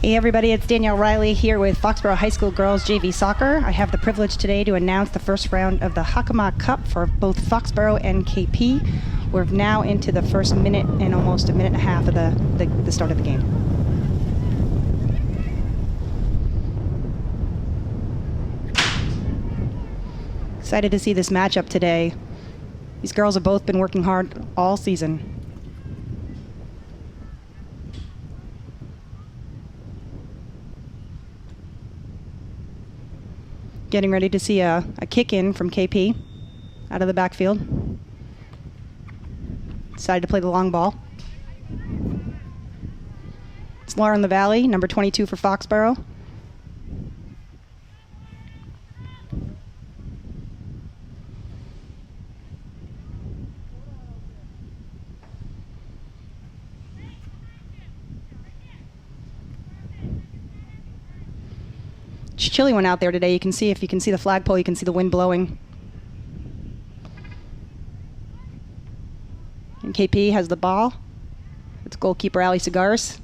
Hey everybody, it's Danielle Riley here with Foxborough High School Girls JV Soccer. I have the privilege today to announce the first round of the Hakama Cup for both Foxborough and KP. We're now into the first minute and almost a minute and a half of the start of the game. Excited to see this matchup today. These girls have both been working hard all season. Getting ready to see a kick in from KP out of the backfield. Decided to play the long ball. It's Laura in the Valley, number 22 for Foxborough. It's a chilly one out there today. You can see, if you can see the flagpole, you can see the wind blowing. And KP has the ball. It's goalkeeper Ali Cigars.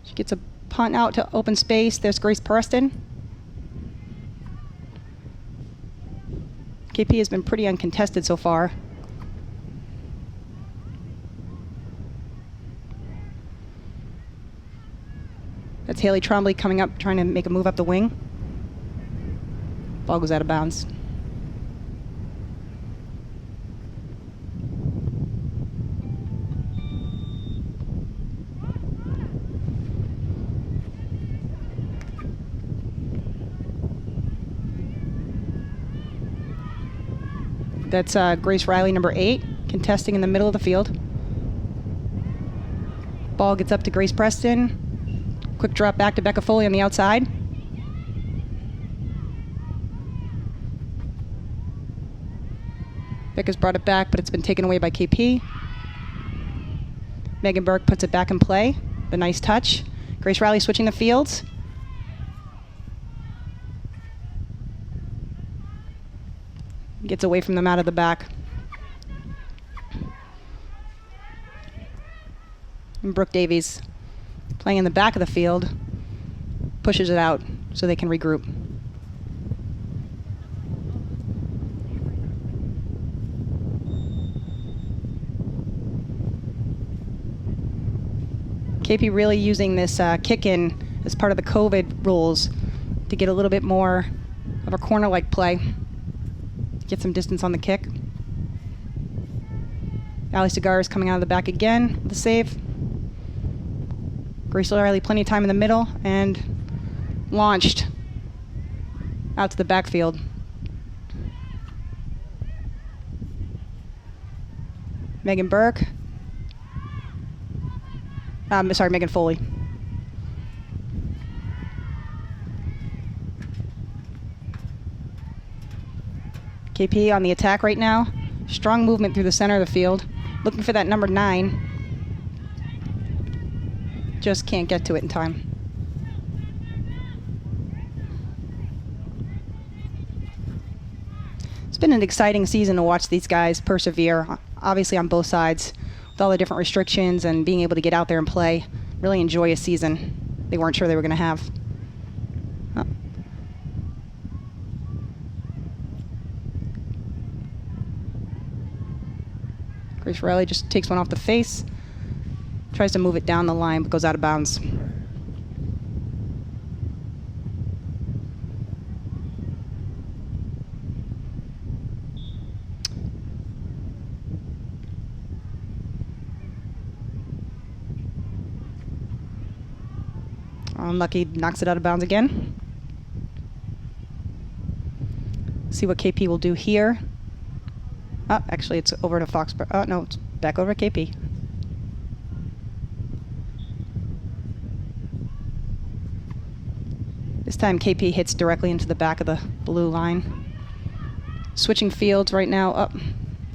She gets a punt out to open space. There's Grace Preston. KP has been pretty uncontested so far. That's Haley Trombley coming up, trying to make a move up the wing. Ball goes out of bounds. That's Grace Riley, number 8, contesting in the middle of the field. Ball gets up to Grace Preston. Quick drop back to Becca Foley on the outside. Becca's brought it back, but it's been taken away by KP. Megan Burke puts it back in play. The nice touch. Grace Riley switching the fields. Gets away from them out of the back. And Brooke Davies, playing in the back of the field, pushes it out so they can regroup. KP really using this kick-in as part of the COVID rules to get a little bit more of a corner-like play. Get some distance on the kick. Ali Cigar is coming out of the back again with a save. Grace Riley, plenty of time in the middle, and launched out to the backfield. Megan Burke. Megan Foley. KP on the attack right now. Strong movement through the center of the field. Looking for that number 9. Just can't get to it in time. It's been an exciting season to watch these guys persevere, obviously on both sides, with all the different restrictions and being able to get out there and play. Really enjoy a season they weren't sure they were going to have. Oh. Grace Riley just takes one off the face. Tries to move it down the line, but goes out of bounds. Unlucky, knocks it out of bounds again. See what KP will do here. Oh, actually, it's over to Foxborough. Oh, no, it's back over to KP. This time KP hits directly into the back of the blue line. Switching fields right now up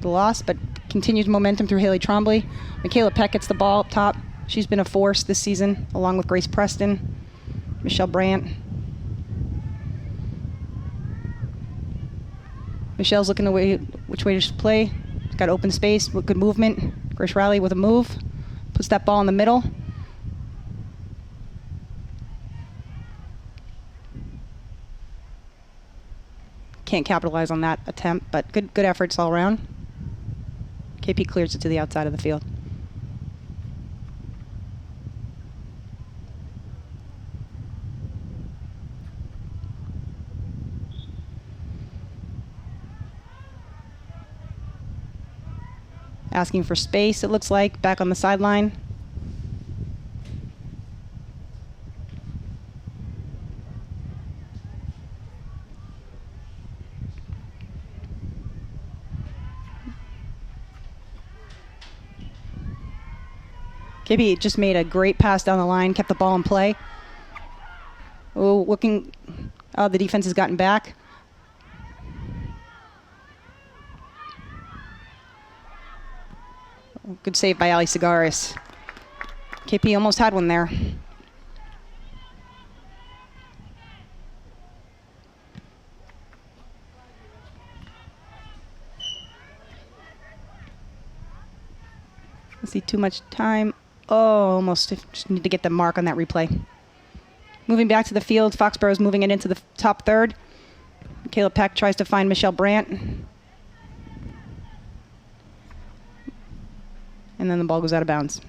the loss, but continues momentum through Haley Trombley. Michaela Peck gets the ball up top. She's been a force this season, along with Grace Preston, Michelle Brandt. Michelle's looking which way to play. Got open space with good movement. Grace Riley with a move. Puts that ball in the middle. Can't capitalize on that attempt, but good efforts all around. KP clears it to the outside of the field. Asking for space, it looks like, back on the sideline. KP just made a great pass down the line, kept the ball in play. Oh, looking, the defense has gotten back. Good save by Ali Segaris. KP almost had one there. Let's see, too much time. Oh, almost. Just need to get the mark on that replay. Moving back to the field, Foxborough is moving it into the top third. Michaela Peck tries to find Michelle Brandt. And then the ball goes out of bounds.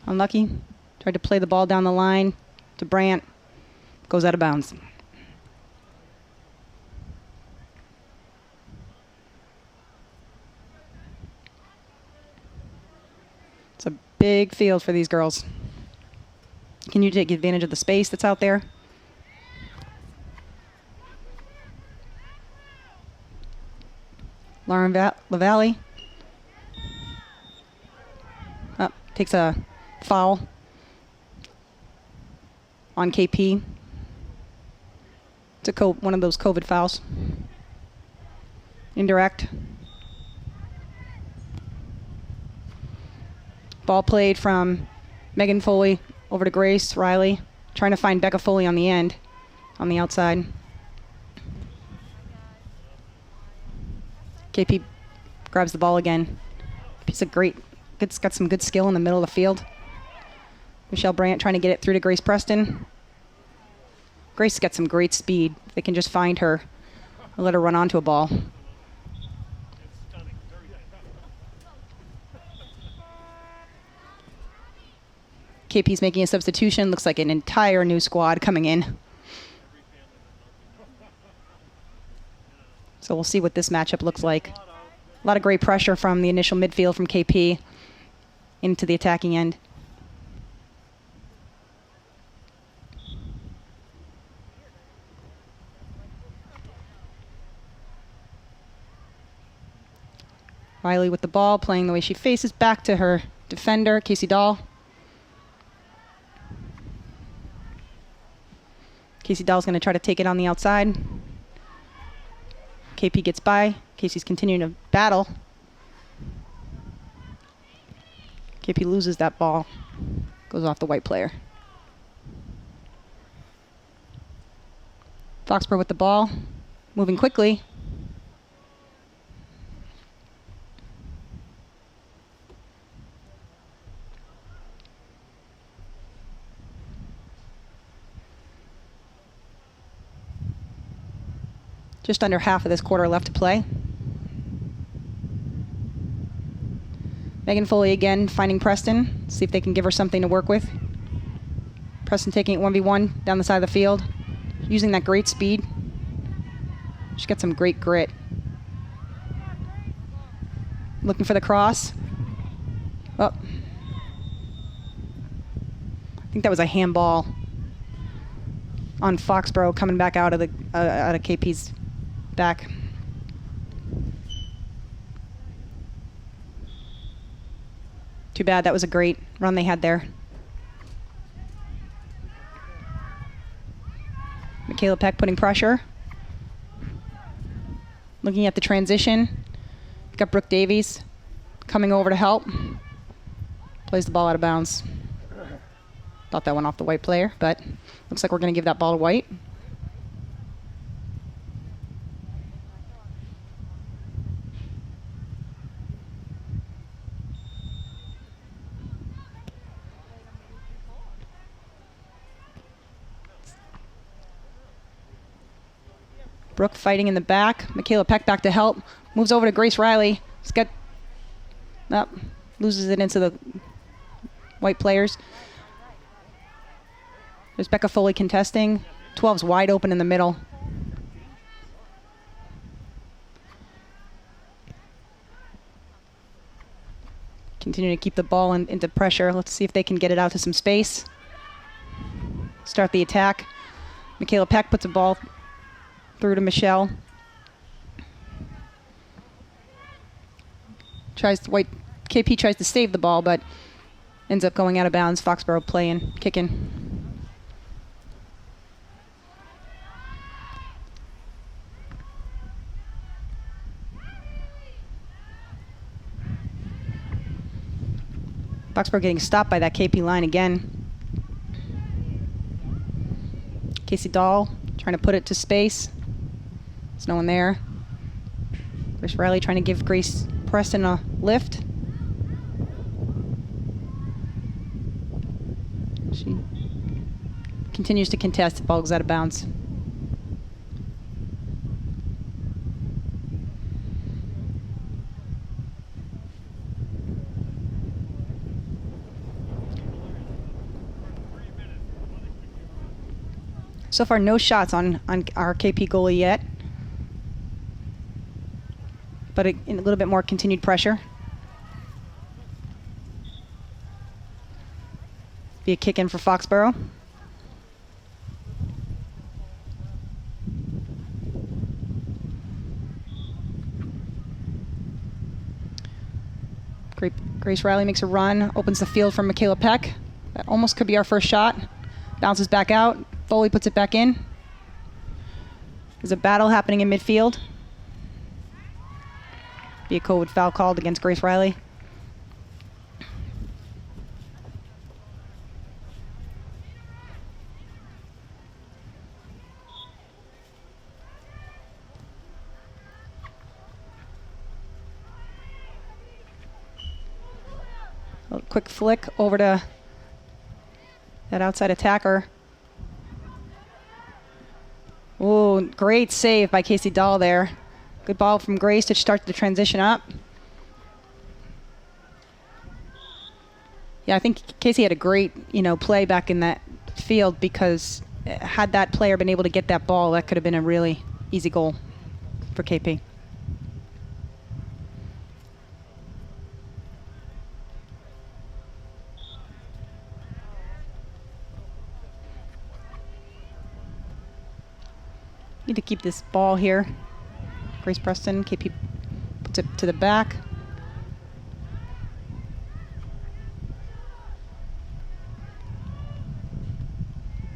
Unlucky. Tried to play the ball down the line to Brandt. Goes out of bounds. It's a big field for these girls. Can you take advantage of the space that's out there? Lauren LaValle takes a foul on KP. It's one of those COVID fouls. Indirect. Ball played from Megan Foley over to Grace Riley, trying to find Becca Foley on the end, on the outside. KP grabs the ball again. Piece of it's got some good skill in the middle of the field. Michelle Brandt trying to get it through to Grace Preston. Grace got some great speed. If they can just find her and let her run onto a ball. KP's making a substitution. Looks like an entire new squad coming in. So we'll see what this matchup looks like. A lot of great pressure from the initial midfield from KP into the attacking end. Riley with the ball, playing the way she faces, back to her defender, Casey Dahl. Casey Dahl's going to try to take it on the outside. KP gets by. Casey's continuing to battle. KP loses that ball. Goes off the white player. Foxborough with the ball. Moving quickly. Just under half of this quarter left to play. Megan Foley again finding Preston. See if they can give her something to work with. Preston taking it 1v1 down the side of the field. Using that great speed. She's got some great grit. Looking for the cross. Oh. I think that was a handball on Foxborough coming back out of KP's back. Too bad. That was a great run they had there. Michaela Peck putting pressure. Looking at the transition. Got Brooke Davies coming over to help. Plays the ball out of bounds. Thought that went off the White player, but looks like we're going to give that ball to White. Brooke fighting in the back. Michaela Peck back to help. Moves over to Grace Riley. Loses it into the White players. There's Becca Foley contesting. 12's wide open in the middle. Continue to keep the ball into pressure. Let's see if they can get it out to some space. Start the attack. Michaela Peck puts the ball through to Michelle. KP tries to save the ball, but ends up going out of bounds. Foxborough playing, kicking. Foxborough getting stopped by that KP line again. Casey Dahl trying to put it to space. There's no one there. Grace Riley trying to give Grace Preston a lift. She continues to contest. The ball goes out of bounds. So far, no shots on our KP goalie yet. But a little bit more continued pressure. Be a kick in for Foxborough. Grace Riley makes a run, opens the field for Michaela Peck. That almost could be our first shot. Bounces back out. Foley puts it back in. There's a battle happening in midfield. Be a COVID foul called against Grace Riley. A quick flick over to that outside attacker. Oh, great save by Casey Dahl there. Good ball from Grace to start the transition up. Yeah, I think Casey had a great, play back in that field, because had that player been able to get that ball, that could have been a really easy goal for KP. Need to keep this ball here. Grace Preston, KP puts it to the back.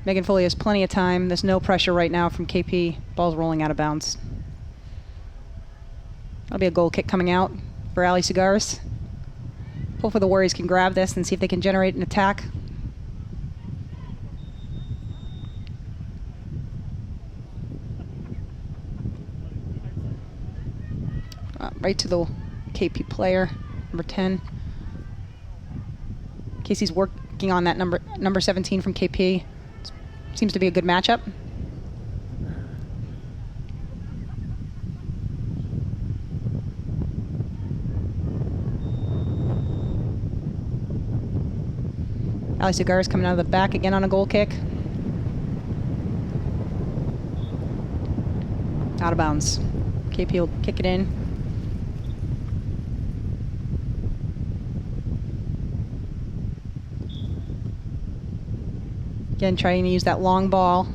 Megan Foley has plenty of time. There's no pressure right now from KP. Ball's rolling out of bounds. That'll be a goal kick coming out for Ali Cigars. Hopefully the Warriors can grab this and see if they can generate an attack. Right to the KP player, number 10. Casey's working on that number 17 from KP. Seems to be a good matchup. Ali Cigars coming out of the back again on a goal kick. Out of bounds. KP will kick it in. Again, trying to use that long ball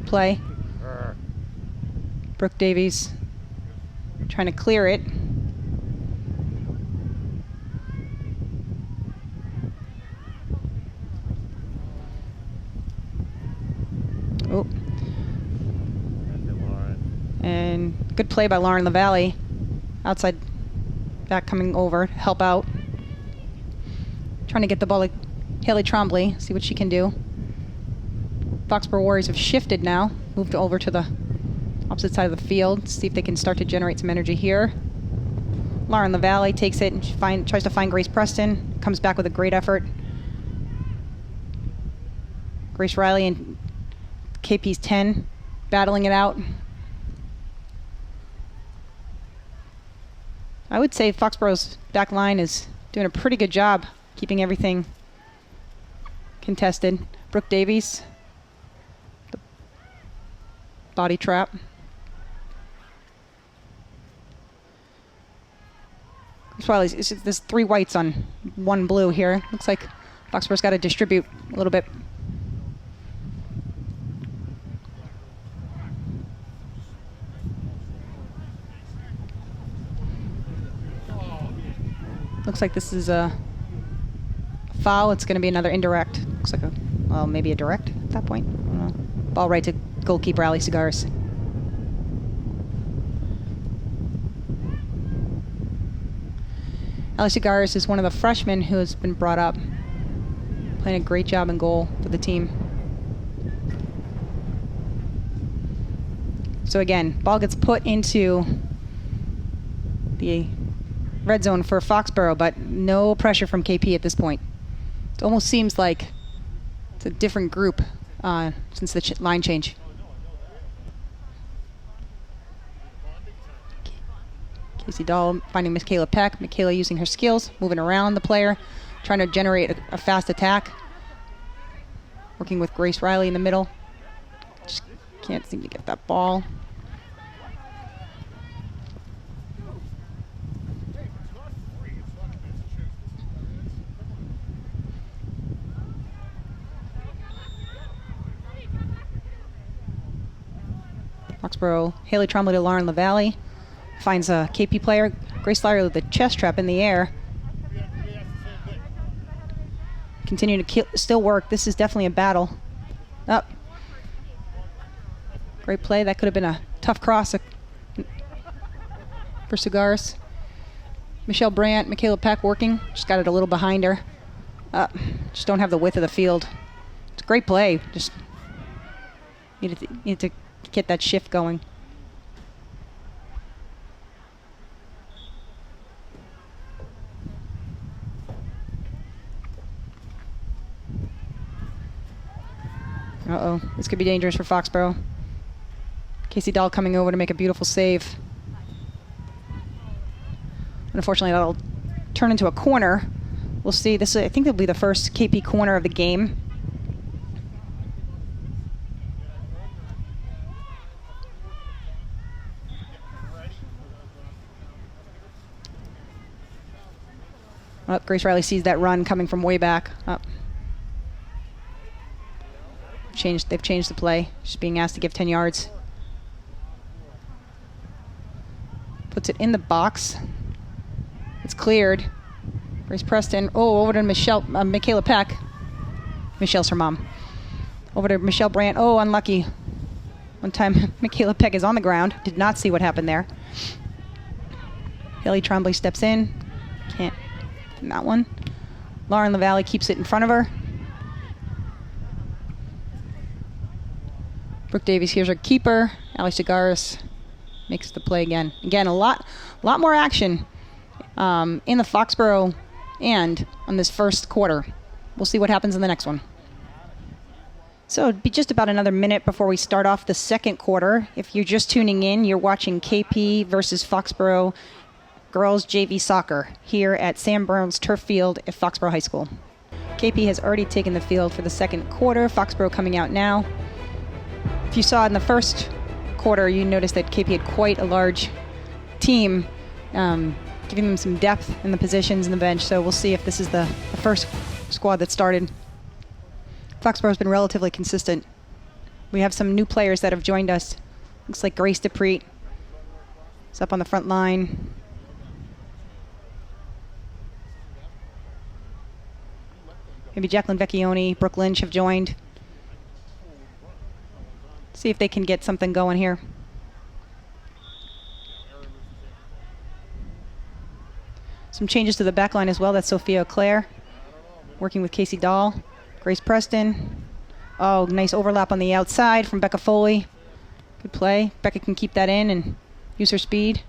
play. Brooke Davies trying to clear it. Oh. And good play by Lauren LaValle. Outside back coming over to help out. Trying to get the ball to Haley Trombley, see what she can do. Foxborough Warriors have shifted now, moved over to the opposite side of the field, see if they can start to generate some energy here. Lauren LaValle takes it and she tries to find Grace Preston, comes back with a great effort. Grace Riley and KP's 10 battling it out. I would say Foxborough's back line is doing a pretty good job keeping everything contested. Brooke Davies, the body trap. There's 3 whites on 1 blue here. Looks like Foxborough's got to distribute a little bit. Looks like this is a foul. It's going to be another indirect. Looks like maybe a direct at that point. I don't know. Ball right to goalkeeper Ali Cigars. Ali Cigars is one of the freshmen who has been brought up, playing a great job in goal for the team. So again, ball gets put into the red zone for Foxborough, but no pressure from KP at this point. It almost seems like it's a different group since the line change. Casey Dahl finding Michaela Peck. Michaela using her skills, moving around the player, trying to generate a fast attack. Working with Grace Riley in the middle. Just can't seem to get that ball. Foxborough, Haley Trombley to Lauren LaValle. Finds a KP player. Grace Lyer with the chest trap in the air. Continue to still work. This is definitely a battle. Up. Great play. That could have been a tough cross for Cigars. Michelle Brandt, Michaela Peck working. Just got it a little behind her. Just don't have the width of the field. It's a great play. Just needed to get that shift going. Uh-oh, this could be dangerous for Foxborough. Casey Dahl coming over to make a beautiful save. Unfortunately, that'll turn into a corner. We'll see. This, I think, will be the first KP corner of the game. Well, Grace Riley sees that run coming from way back. They've changed the play. She's being asked to give 10 yards. Puts it in the box. It's cleared. Grace Preston. Oh, over to Michaela Peck. Michelle's her mom. Over to Michelle Brandt. Oh, unlucky. One time, Michaela Peck is on the ground. Did not see what happened there. Haley Trombley steps in. Can't. In that one. Lauren LaValle keeps it in front of her. Brooke Davies, here's her keeper. Ali Cigars makes the play again. Again, a lot more action in the Foxborough end on this first quarter. We'll see what happens in the next one. So it'd be just about another minute before we start off the second quarter. If you're just tuning in, you're watching KP versus Foxborough Girls JV Soccer here at Sam Burns Turf Field at Foxborough High School. KP has already taken the field for the second quarter. Foxborough coming out now. If you saw in the first quarter, you noticed that KP had quite a large team, giving them some depth in the positions in the bench. So we'll see if this is the first squad that started. Foxborough's been relatively consistent. We have some new players that have joined us. Looks like Grace DePreet is up on the front line. Maybe Jacqueline Vecchione, Brooke Lynch have joined. See if they can get something going here. Some changes to the back line as well. That's Sophia Claire working with Casey Dahl. Grace Preston. Oh, nice overlap on the outside from Becca Foley. Good play. Becca can keep that in and use her speed.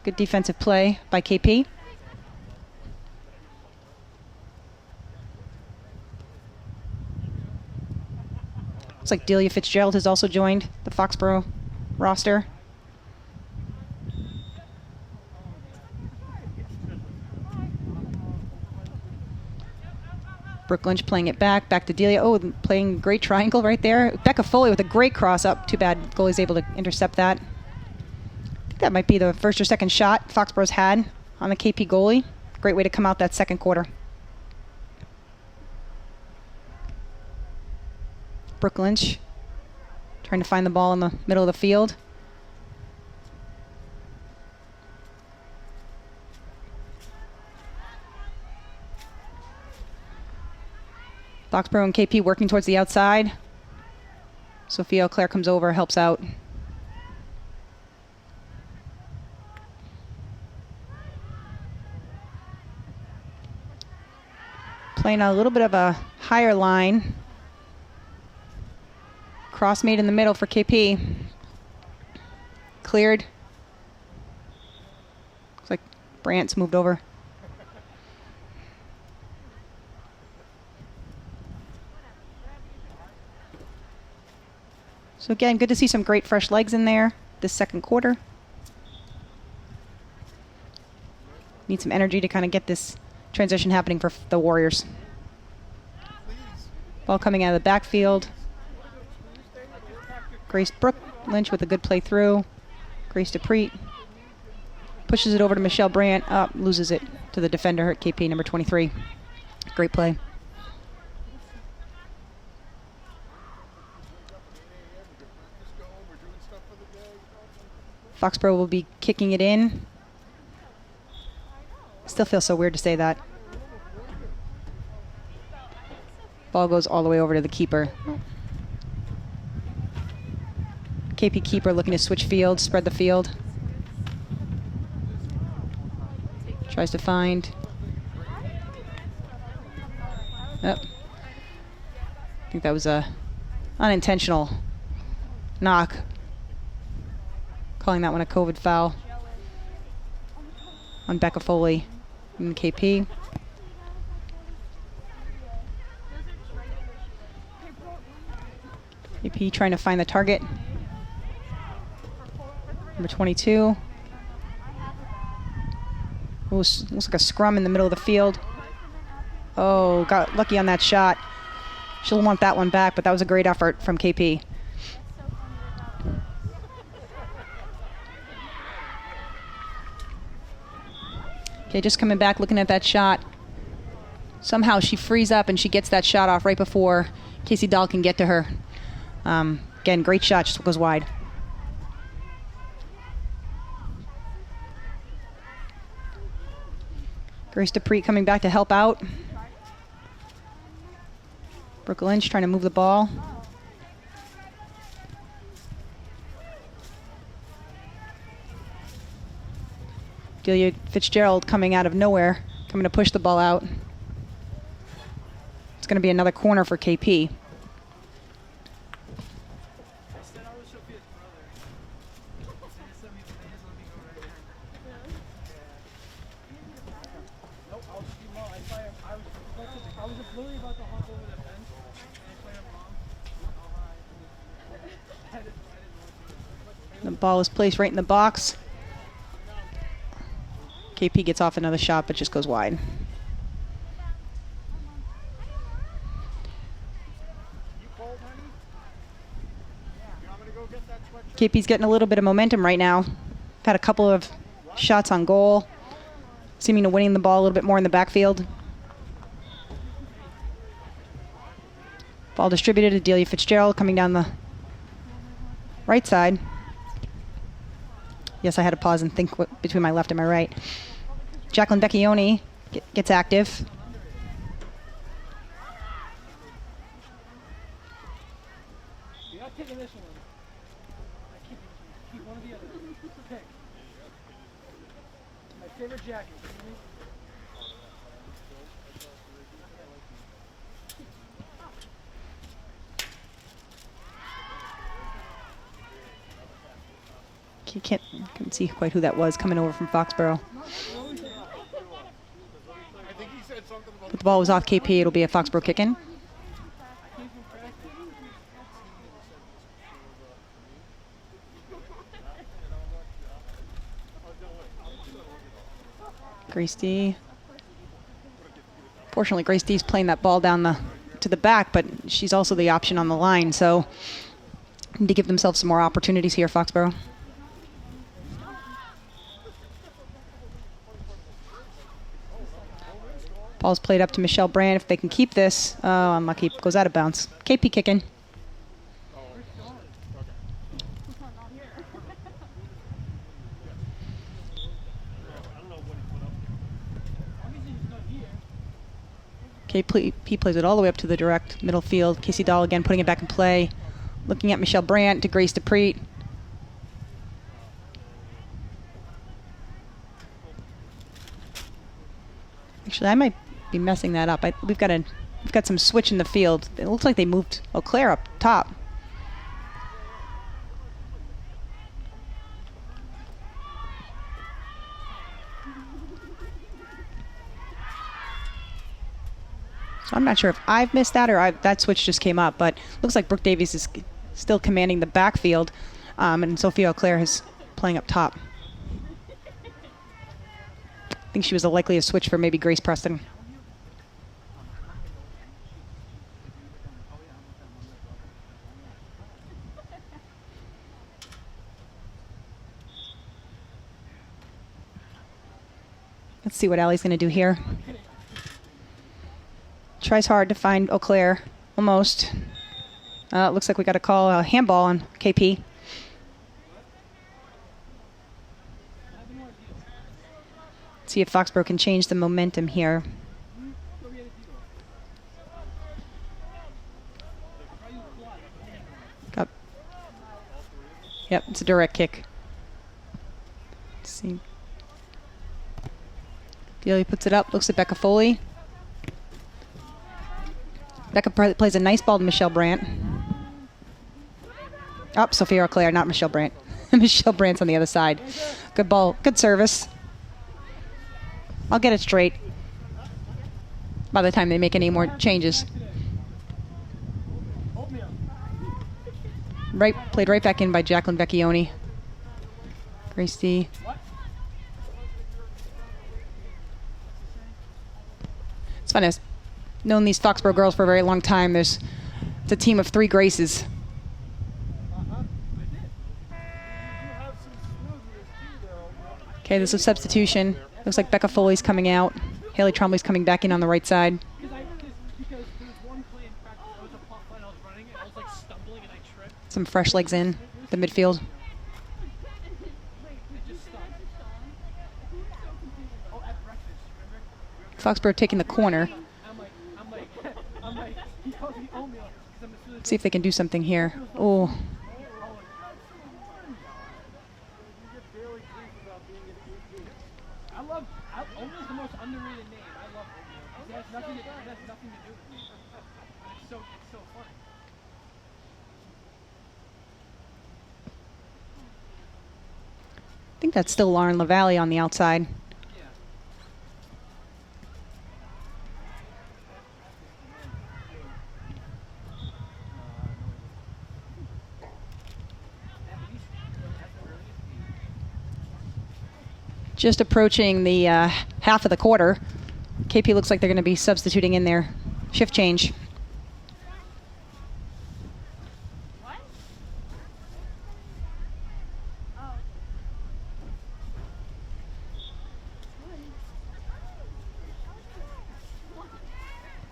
Good defensive play by KP. Looks like Delia Fitzgerald has also joined the Foxborough roster. Brooke Lynch playing it back to Delia. Oh, playing great triangle right there. Becca Foley with a great cross up. Too bad goalie's able to intercept that. I think that might be the first or second shot Foxborough's had on the KP goalie. Great way to come out that second quarter. Brooke Lynch trying to find the ball in the middle of the field. Foxborough and KP working towards the outside. Sophia Claire comes over, helps out. Playing a little bit of a higher line. Cross made in the middle for KP. Cleared. Looks like Brant's moved over. So again, good to see some great fresh legs in there this second quarter. Need some energy to kind of get this transition happening for the Warriors. Ball coming out of the backfield. Grace Brooke Lynch with a good play through. Grace DePreet pushes it over to Michelle Brandt. Loses it to the defender at KP, number 23. Great play. Foxborough will be kicking it in. Still feels so weird to say that. Ball goes all the way over to the keeper. KP keeper looking to switch field, spread the field. Tries to find. Yep. I think that was a unintentional knock. Calling that one a COVID foul on Becca Foley and KP. KP trying to find the target. Number 22. Ooh, looks like a scrum in the middle of the field. Oh, got lucky on that shot. She'll want that one back, but that was a great effort from KP. Okay, just coming back, looking at that shot. Somehow she frees up and she gets that shot off right before Casey Dahl can get to her. Again, great shot, just goes wide. Grace DePreet coming back to help out. Brooke Lynch trying to move the ball. Delia Fitzgerald coming out of nowhere, coming to push the ball out. It's going to be another corner for KP. The ball is placed right in the box. KP gets off another shot, but just goes wide. KP's getting a little bit of momentum right now. Had a couple of shots on goal, seeming to winning the ball a little bit more in the backfield. Ball distributed to Delia Fitzgerald coming down the right side. Yes, I had to pause and think between my left and my right. Jacqueline Becchioni gets active. You can't see quite who that was coming over from Foxborough. But the ball was off KP. It'll be a Foxborough kick-in. Grace D. Fortunately, Grace D's playing that ball down to the back, but she's also the option on the line, so need to give themselves some more opportunities here, Foxborough. Ball's played up to Michelle Brand. If they can keep this, oh, unlucky, goes out of bounds. KP kicking. KP plays it all the way up to the direct middle field. Casey Dahl again putting it back in play. Looking at Michelle Brandt to Grace DePreet. Actually, I might be messing that up. We've got some switch in the field. It looks like they moved Eau Claire up top. So I'm not sure if I've missed that or that switch just came up, but looks like Brooke Davies is still commanding the backfield, and Sophia Eau Claire is playing up top. I think she was a likely switch for maybe Grace Preston. Let's see what Allie's going to do here. Tries hard to find Eau Claire. Almost. It looks like we got a call, a handball on KP. See if Foxborough can change the momentum here. Yep, it's a direct kick. Let's see. Delia puts it up, looks at Becca Foley. Becca plays a nice ball to Michelle Brandt. Oh, Sophia Eau Claire, not Michelle Brandt. Michelle Brandt's on the other side. Good ball, good service. I'll get it straight by the time they make any more changes. Played right back in by Jacqueline Vecchione. Grace D. It's fun. I've known these Foxborough girls for a very long time. It's a team of 3 Graces. Okay, there's a substitution. Looks like Becca Foley's coming out. Haley Trombley's coming back in on the right side. Some fresh legs in the midfield. Foxborough taking the corner. See if they can do something here. Oh. I think that's still Lauren LaValle on the outside. Just approaching the half of the quarter. KP looks like they're going to be substituting in their shift change.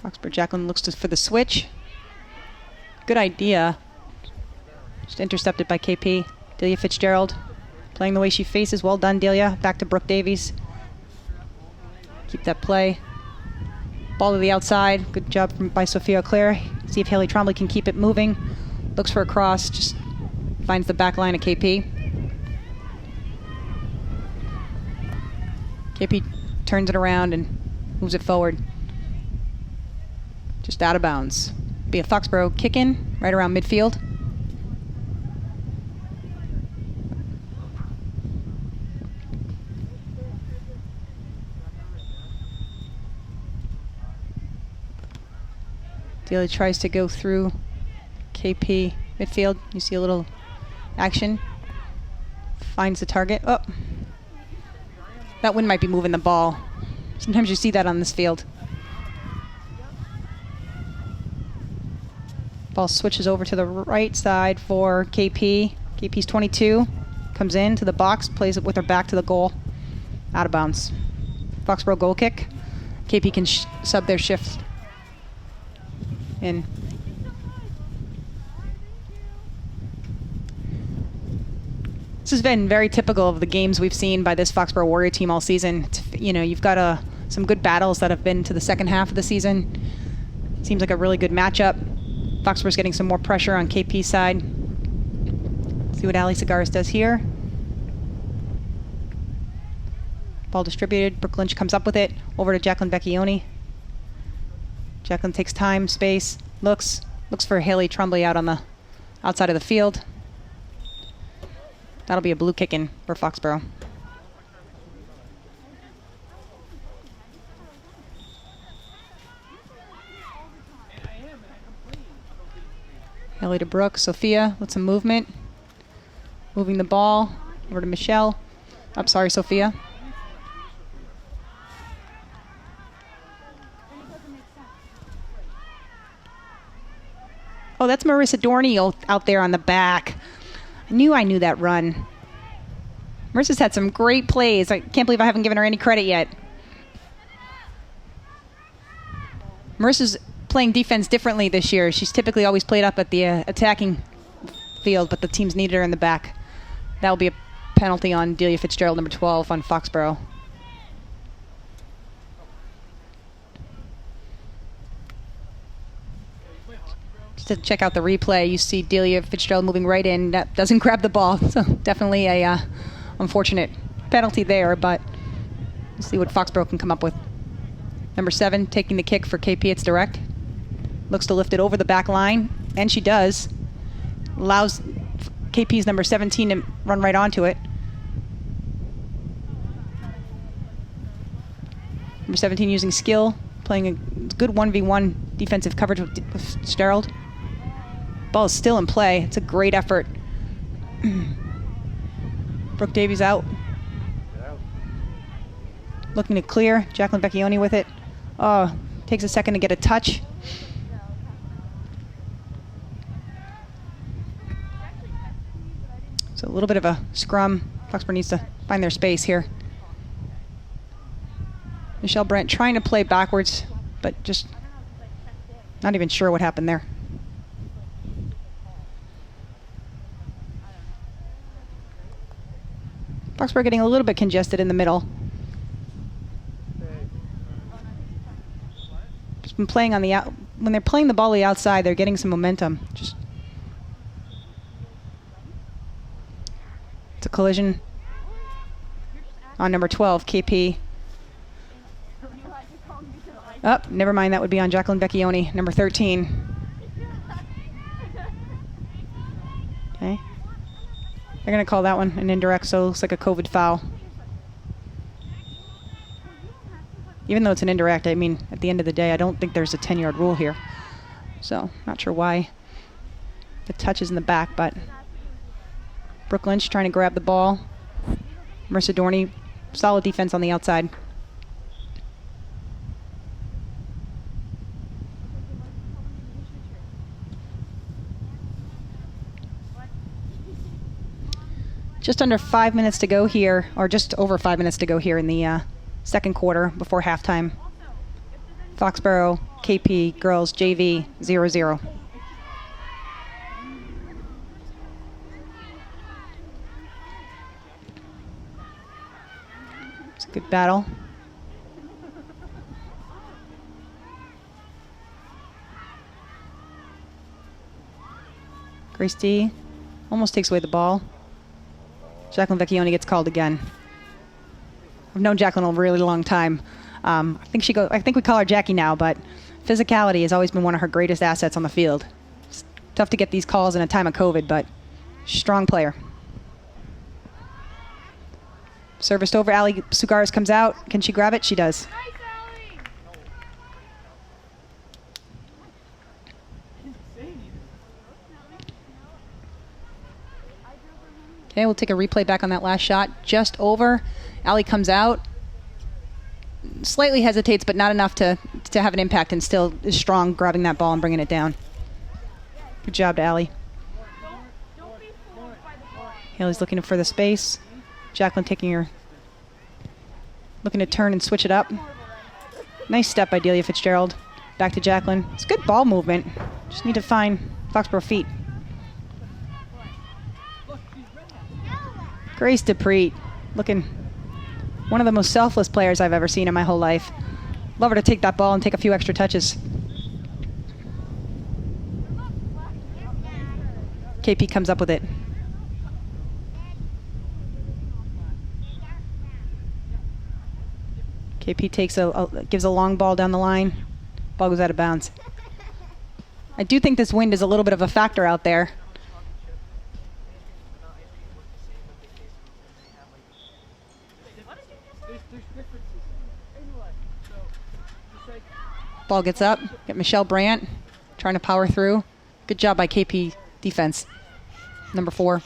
Foxborough Jacqueline looks for the switch. Good idea. Just intercepted by KP. Delia Fitzgerald playing the way she faces. Well done, Delia. Back to Brooke Davies. Keep that play. Ball to the outside. Good job by Sophia Eau Claire. See if Haley Trombley can keep it moving. Looks for a cross. Just finds the back line of KP. KP turns it around and moves it forward. Just out of bounds. Be a Foxborough kick in right around midfield. Delia tries to go through KP midfield. You see a little action. Finds the target. Oh, that one might be moving the ball. Sometimes you see that on this field. Ball switches over to the right side for KP. KP's 22. Comes into the box, plays it with her back to the goal. Out of bounds. Foxborough goal kick. KP can sub their shift in. This has been very typical of the games we've seen by this Foxborough Warrior team all season. You've got some good battles that have been to the second half of the season. Seems like a really good matchup. Foxborough's getting some more pressure on KP's side. See what Ali Cigaris does here. Ball distributed. Brooke Lynch comes up with it. Over to Jacqueline Vecchione. Jacqueline takes time, space, looks for Haley Trombley out on the outside of the field. That'll be a blue kick in for Foxborough. Haley to Brooke. Sophia with some movement. Moving the ball over to Michelle. I'm sorry, Sophia. Oh, that's Marissa Dorney out there on the back. I knew that run. Marissa's had some great plays. I can't believe I haven't given her any credit yet. Marissa's playing defense differently this year. She's typically always played up at the attacking field, but the teams needed her in the back. That'll be a penalty on Delia Fitzgerald, number 12, on Foxborough. Just to check out the replay, you see Delia Fitzgerald moving right in. That doesn't grab the ball, so definitely a unfortunate penalty there, but we'll see what Foxborough can come up with. Number 7 taking the kick for KP. It's direct. Looks to lift it over the back line, and she does. Allows KP's number 17 to run right onto it. Number 17 using skill, playing a good 1v1 defensive coverage with Fitzgerald. Ball is still in play. It's a great effort. Brooke Davies out. Looking to clear. Jacqueline Vecchione with it. Oh, takes a second to get a touch. So a little bit of a scrum. Foxborough needs to find their space here. Michelle Brent trying to play backwards, but just not even sure what happened there. Foxborough getting a little bit congested in the middle. Just been playing on the out. When they're playing the ball the outside, they're getting some momentum. It's a collision on number 12, KP. Oh, never mind. That would be on Jacqueline Vecchione, number 13. Okay. They're going to call that one an indirect, so it looks like a COVID foul. Even though it's an indirect, I mean, at the end of the day, I don't think there's a 10-yard rule here. So, not sure why the touch is in the back, but Brooke Lynch trying to grab the ball. Marissa Dorney, solid defense on the outside. Just under 5 minutes to go here, or just over 5 minutes to go here in the second quarter before halftime. Foxborough, KP, girls, JV, 0-0. It's a good battle. Grace D almost takes away the ball. Jacqueline Vecchione gets called again. I've known Jacqueline a really long time. I think we call her Jackie now, but physicality has always been one of her greatest assets on the field. It's tough to get these calls in a time of COVID, but strong player. Serviced over, Ali Sugaris comes out. Can she grab it? She does. Okay, we'll take a replay back on that last shot. Just over. Ali comes out. Slightly hesitates, but not enough to have an impact, and still is strong, grabbing that ball and bringing it down. Good job to Ali. Haley's looking for the space. Jacqueline looking to turn and switch it up. Nice step by Delia Fitzgerald. Back to Jacqueline. It's good ball movement. Just need to find Foxborough feet. Grace Dupree, looking one of the most selfless players I've ever seen in my whole life. Love her to take that ball and take a few extra touches. KP comes up with it. KP gives a long ball down the line. Ball goes out of bounds. I do think this wind is a little bit of a factor out there. Ball gets up. Get Michelle Brandt trying to power through. Good job by KP defense. Number 4.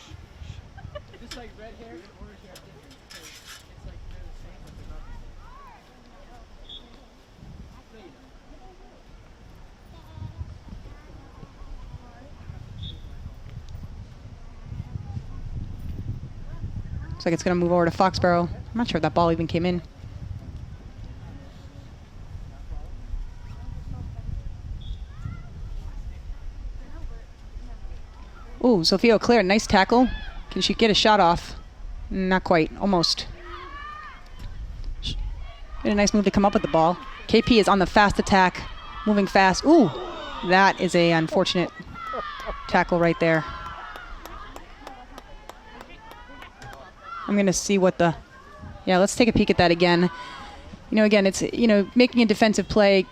Looks like it's going to move over to Foxborough. I'm not sure if that ball even came in. Ooh, Sophia O'Clair, nice tackle. Can she get a shot off? Not quite, almost. Did a nice move to come up with the ball. KP is on the fast attack, moving fast. Ooh, that is a unfortunate tackle right there. I'm going to see what let's take a peek at that again. Again, it's, making a defensive play.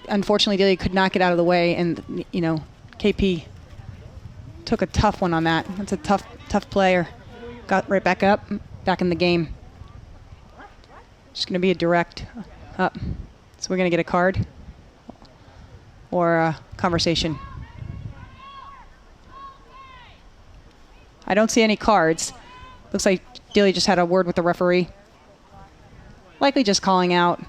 Unfortunately, Delia could not get out of the way, and, KP took a tough one on that. That's a tough player. Got right back up, back in the game. Just going to be a direct up. So we're going to get a card or a conversation. I don't see any cards. Looks like Delia just had a word with the referee. Likely just calling out,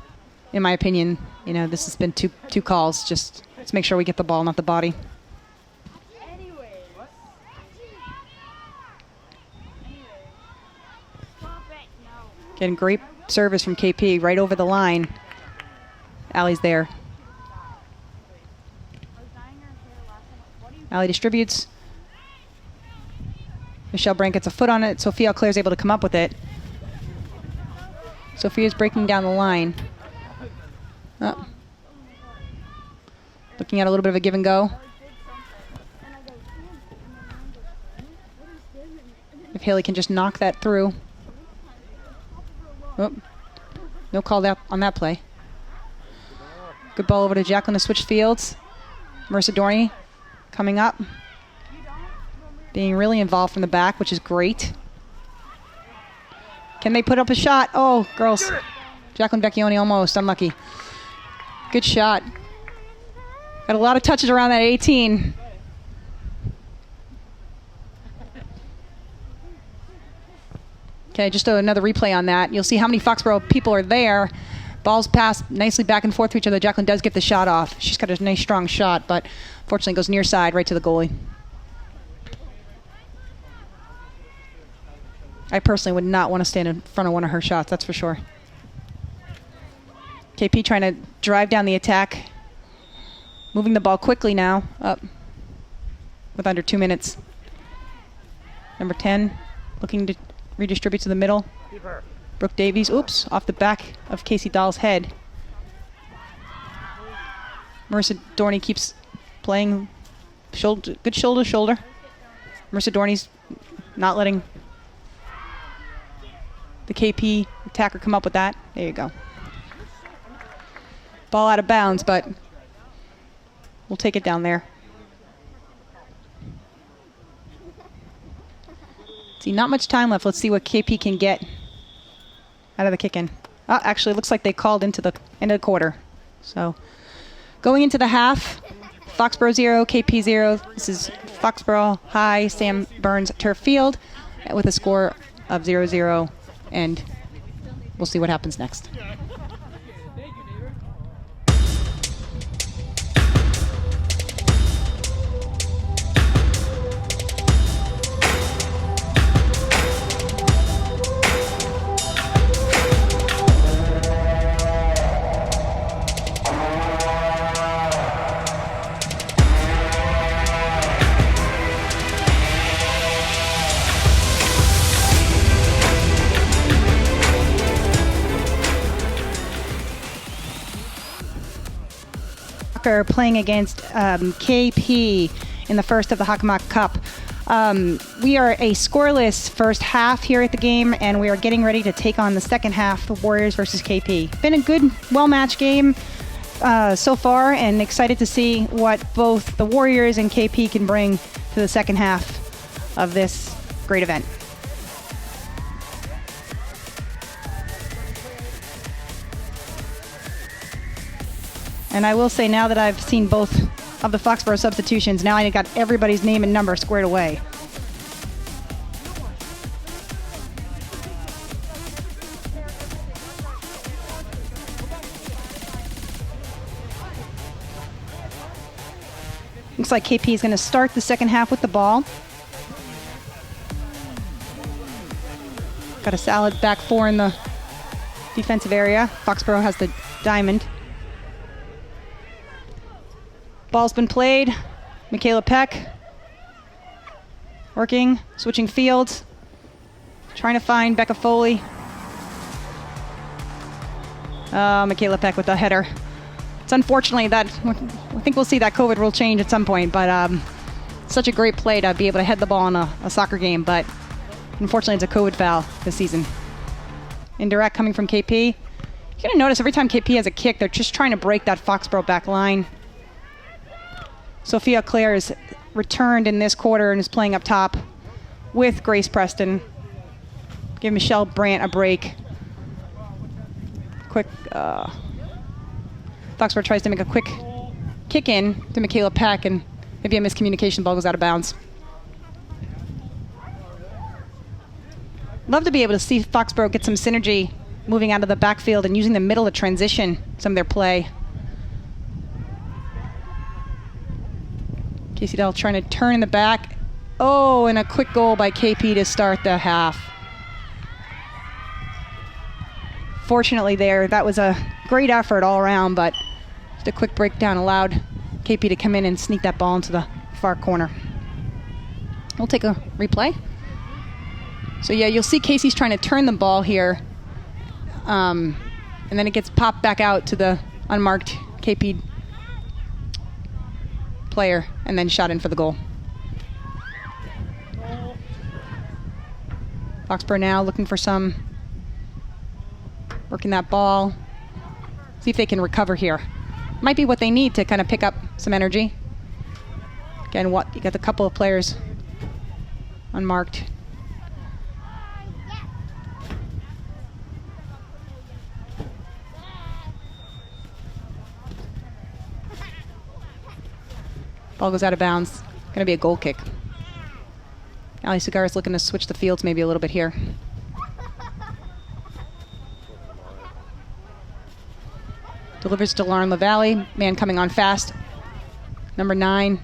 in my opinion. This has been two calls. Just let's make sure we get the ball, not the body. Getting great service from KP right over the line. Allie's there. Allie distributes. Michelle Brandt gets a foot on it. Sophia Claire's able to come up with it. Sophia's breaking down the line. Oh. Looking at a little bit of a give and go. If Haley can just knock that through. Oh. No call on that play. Good ball over to Jacqueline to switch fields. Marissa Dorney coming up. Being really involved from the back, which is great. Can they put up a shot? Oh, girls. Jacqueline Vecchione almost unlucky. Good shot. Got a lot of touches around that 18. Okay, just another replay on that. You'll see how many Foxborough people are there. Balls pass nicely back and forth to each other. Jacqueline does get the shot off. She's got a nice strong shot, but fortunately goes near side right to the goalie. I personally would not want to stand in front of one of her shots, that's for sure. KP trying to drive down the attack. Moving the ball quickly now, up with under 2 minutes. Number 10, looking to redistribute to the middle. Brooke Davies, oops, off the back of Casey Dahl's head. Marissa Dorney keeps playing good shoulder to shoulder. Marissa Dorney's not letting the KP attacker come up with that. There you go. Ball out of bounds, but we'll take it down there. See, not much time left. Let's see what KP can get out of the kick-in. Oh, actually, it looks like they called into the end of the quarter. So, going into the half, Foxborough 0, KP 0. This is Foxborough High, Sam Burns Turf Field, with a score of 0-0, and we'll see what happens next. Playing against KP in the first of the Hockomock Cup. We are a scoreless first half here at the game, and we are getting ready to take on the second half, the Warriors versus KP. Been a good, well-matched game so far, and excited to see what both the Warriors and KP can bring to the second half of this great event. And I will say, now that I've seen both of the Foxborough substitutions, now I got everybody's name and number squared away. Looks like KP is going to start the second half with the ball. Got a solid back four in the defensive area. Foxborough has the diamond. Ball's been played. Michaela Peck working, switching fields, trying to find Becca Foley. Michaela Peck with the header. It's unfortunately that I think we'll see that COVID rule change at some point, but such a great play to be able to head the ball in a soccer game, but unfortunately it's a COVID foul this season. Indirect coming from KP. You're going to notice every time KP has a kick, they're just trying to break that Foxborough back line. Sophia Clare has returned in this quarter and is playing up top with Grace Preston. Give Michelle Brandt a break. Quick, Foxborough tries to make a quick kick in to Michaela Peck, and maybe a miscommunication, ball goes out of bounds. Love to be able to see Foxborough get some synergy moving out of the backfield and using the middle to transition some of their play. Casey Dell trying to turn in the back. Oh, and a quick goal by KP to start the half. Fortunately there, that was a great effort all around, but just a quick breakdown allowed KP to come in and sneak that ball into the far corner. We'll take a replay. So yeah, you'll see Casey's trying to turn the ball here. And then it gets popped back out to the unmarked KP player and then shot in for the goal. Foxborough now looking for some, working that ball. See if they can recover here. Might be what they need to kind of pick up some energy. Again, you got a couple of players unmarked. Ball goes out of bounds. Going to be a goal kick. Ali Segar is looking to switch the fields maybe a little bit here. Delivers to Lauren LaValle. Man coming on fast. Number 9.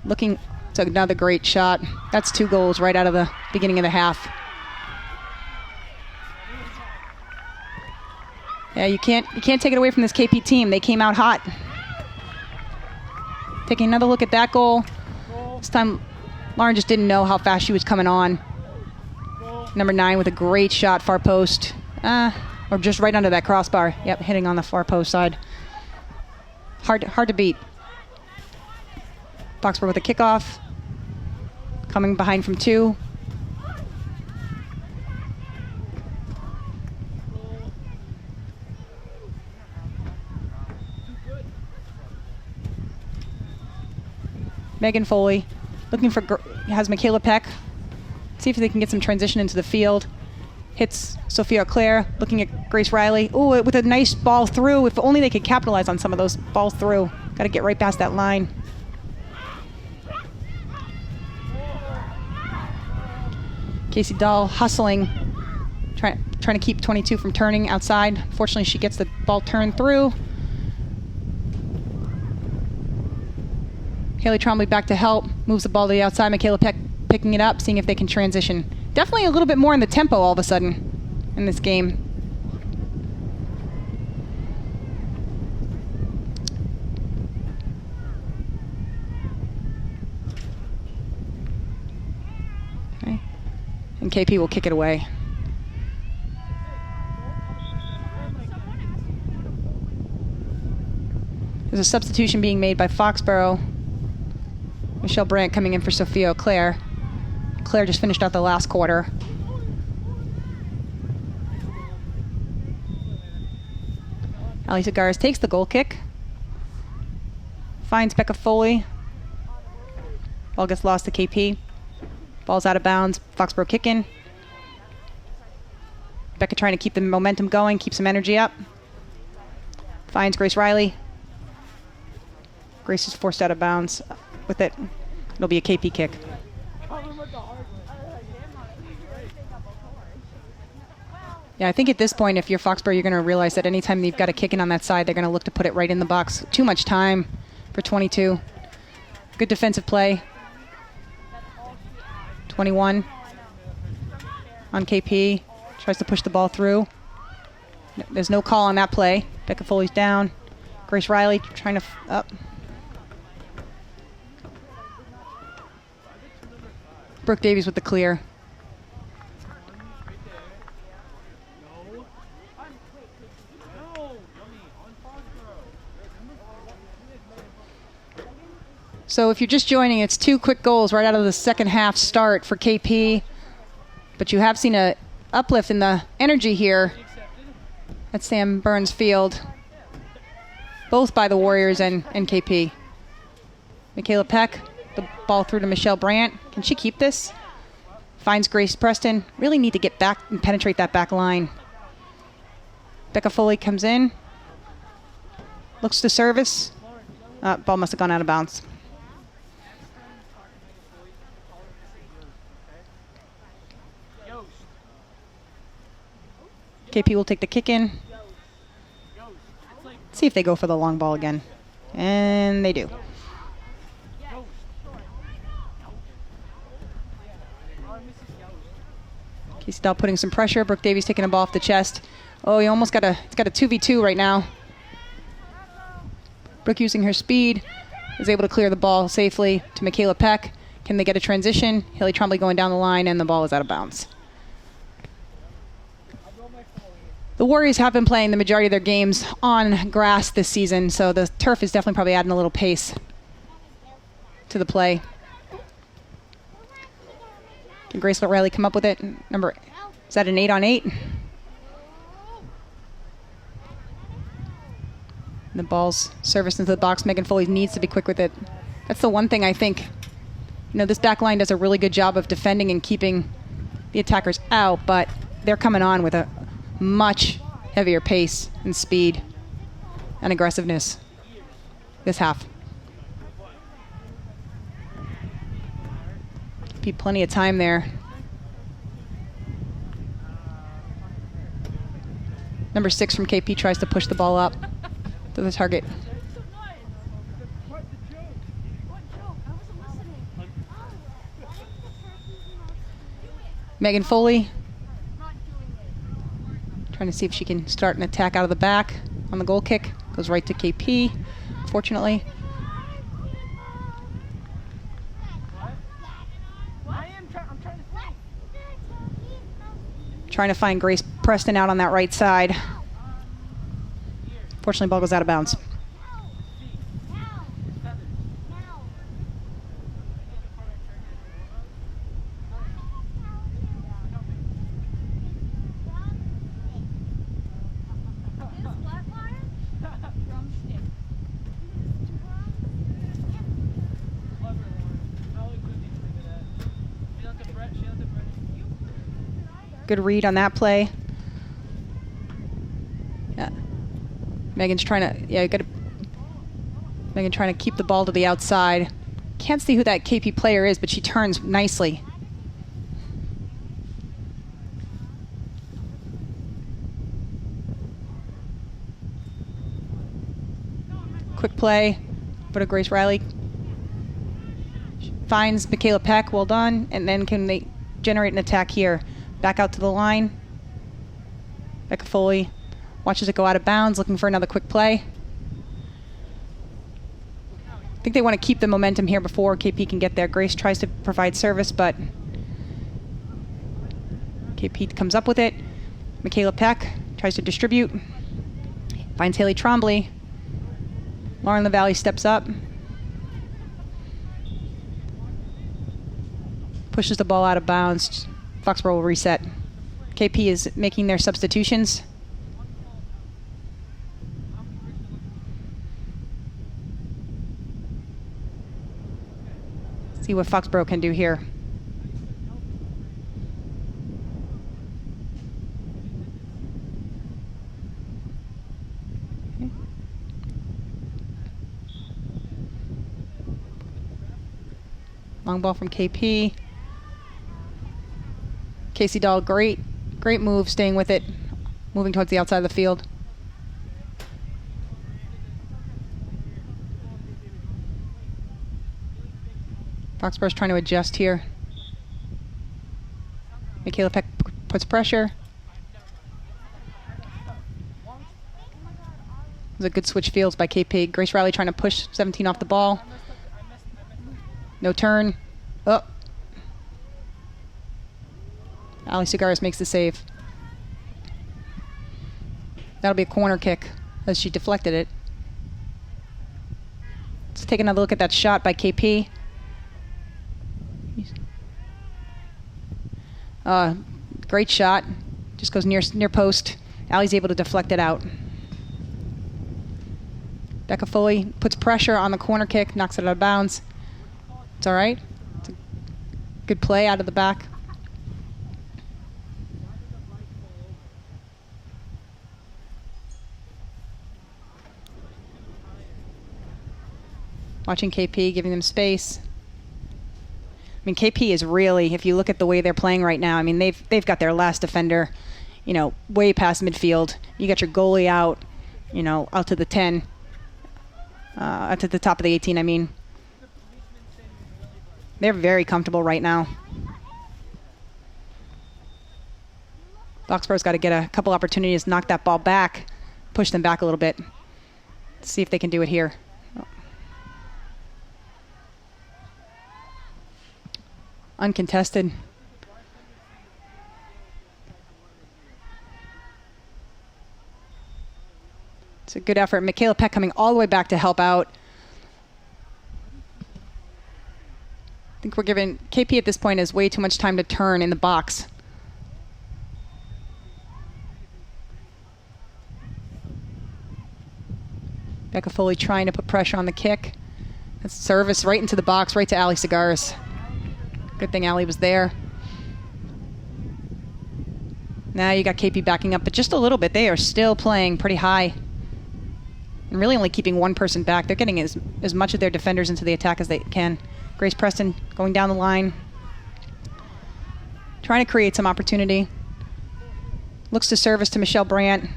Looking to another great shot. That's 2 goals right out of the beginning of the half. Yeah, you can't take it away from this KP team. They came out hot. Taking another look at that goal. This time, Lauren just didn't know how fast she was coming on. Number 9 with a great shot, far post. Or just right under that crossbar. Yep, hitting on the far post side. Hard to beat. Foxborough with a kickoff. Coming behind from 2. Megan Foley looking for, has Michaela Peck. See if they can get some transition into the field. Hits Sophia Claire, looking at Grace Riley. Ooh, with a nice ball through. If only they could capitalize on some of those balls through. Got to get right past that line. Casey Dahl hustling, trying to keep 22 from turning outside. Fortunately, she gets the ball turned through. Haley Trombley back to help, moves the ball to the outside. Michaela Peck picking it up, seeing if they can transition. Definitely a little bit more in the tempo all of a sudden in this game. Okay. And KP will kick it away. There's a substitution being made by Foxborough. Michelle Brandt coming in for Sophia Claire. Claire just finished out the last quarter. Ali Segares takes the goal kick. Finds Becca Foley. Ball gets lost to KP. Ball's out of bounds. Foxborough kicking. Becca trying to keep the momentum going, keep some energy up. Finds Grace Riley. Grace is forced out of bounds with it. It'll be a KP kick. Yeah, I think at this point, if you're Foxborough, you're going to realize that anytime you've got a kick in on that side, they're going to look to put it right in the box. Too much time for 22. Good defensive play. 21 on KP. Tries to push the ball through. There's no call on that play. Becca Foley's down. Grace Riley trying to up. Brooke Davies with the clear. So if you're just joining, it's 2 quick goals right out of the second half start for KP. But you have seen a uplift in the energy here at Sam Burns Field, both by the Warriors and KP. Michaela Peck, the ball through to Michelle Brandt. Can she keep this? Finds Grace Preston. Really need to get back and penetrate that back line. Becca Foley comes in. Looks to service. Ball must have gone out of bounds. KP will take the kick in. See if they go for the long ball again. And they do. Casey Dahl putting some pressure. Brooke Davies taking a ball off the chest. Oh, he almost got it's got a 2v2 right now. Brooke using her speed is able to clear the ball safely to Michaela Peck. Can they get a transition? Haley Trombley going down the line, and the ball is out of bounds. The Warriors have been playing the majority of their games on grass this season, so the turf is definitely probably adding a little pace to the play. Can Grace Riley come up with it? Is that an 8-on-8? The ball's serviced into the box. Megan Foley needs to be quick with it. That's the one thing I think. This back line does a really good job of defending and keeping the attackers out, but they're coming on with a much heavier pace and speed and aggressiveness this half. Be plenty of time there. Number 6 from KP tries to push the ball up to the target. Megan Foley trying to see if she can start an attack out of the back on the goal kick. Goes right to KP, fortunately. Trying to find Grace Preston out on that right side. Fortunately, ball goes out of bounds. Good read on that play. Yeah. Megan's trying to, Megan trying to keep the ball to the outside. Can't see who that KP player is, but she turns nicely. Quick play, but a Grace Riley finds Michaela Peck, well done, and then can they generate an attack here? Back out to the line. Becca Foley watches it go out of bounds, looking for another quick play. I think they want to keep the momentum here before KP can get there. Grace tries to provide service, but KP comes up with it. Michaela Peck tries to distribute. Finds Haley Trombley. Lauren LaValle steps up. Pushes the ball out of bounds. Foxborough will reset. KP is making their substitutions. See what Foxborough can do here. Long ball from KP. Casey Dahl, great move, staying with it, moving towards the outside of the field. Foxborough's trying to adjust here. Michaela Peck puts pressure. It was a good switch fields by KP. Grace Riley trying to push 17 off the ball. No turn. Oh. Ali Cigares makes the save. That'll be a corner kick as she deflected it. Let's take another look at that shot by KP. Great shot. Just goes near post. Allie's able to deflect it out. Becca Foley puts pressure on the corner kick, knocks it out of bounds. It's all right. It's a good play out of the back. Watching KP, giving them space. I mean, KP is really, if you look at the way they're playing right now, I mean, they've got their last defender, way past midfield. You got your goalie out, out to the 10, out to the top of the 18, I mean. They're very comfortable right now. Foxborough's got to get a couple opportunities to knock that ball back, push them back a little bit. See if they can do it here. Uncontested. It's a good effort. Michaela Peck coming all the way back to help out. I think we're giving KP at this point has way too much time to turn in the box. Becca Foley trying to put pressure on the kick. That's service right into the box, right to Ali Cigares. Good thing Ali was there. Now you got KP backing up, but just a little bit. They are still playing pretty high. And really only keeping one person back. They're getting as much of their defenders into the attack as they can. Grace Preston going down the line. Trying to create some opportunity. Looks to service to Michelle Brandt.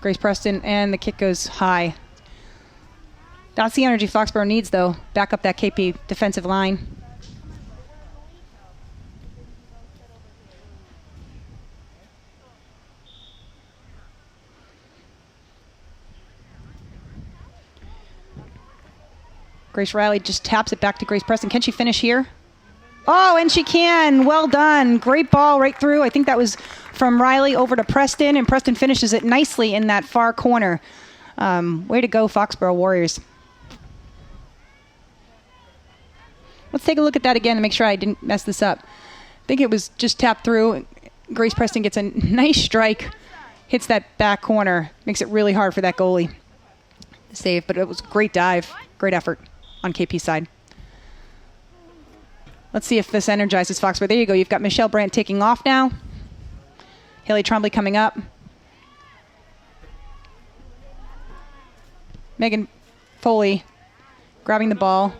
Grace Preston, and the kick goes high. That's the energy Foxborough needs, though. Back up that KP defensive line. Grace Riley just taps it back to Grace Preston. Can she finish here? Oh, and she can. Well done. Great ball right through. I think that was from Riley over to Preston, and Preston finishes it nicely in that far corner. Way to go, Foxborough Warriors. Let's take a look at that again to make sure I didn't mess this up. I think it was just tapped through. Grace Preston gets a nice strike, hits that back corner, makes it really hard for that goalie to save, but it was a great dive, great effort on KP's side. Let's see if this energizes Foxborough. There you go. You've got Michelle Brandt taking off now. Haley Trombley coming up. Megan Foley grabbing the ball.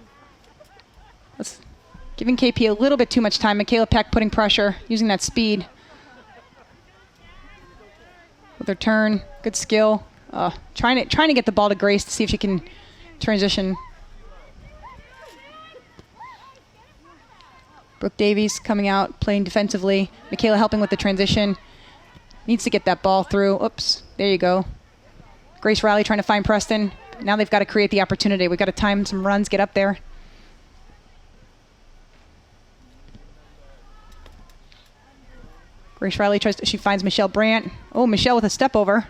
Giving KP a little bit too much time. Michaela Peck putting pressure, using that speed. With her turn, good skill. Trying to get the ball to Grace to see if she can transition. Brooke Davies coming out, playing defensively. Michaela helping with the transition. Needs to get that ball through. Oops, there you go. Grace Riley trying to find Preston. Now they've got to create the opportunity. We've got to time some runs, get up there. Grace Riley she finds Michelle Brandt. Oh, Michelle with a step over.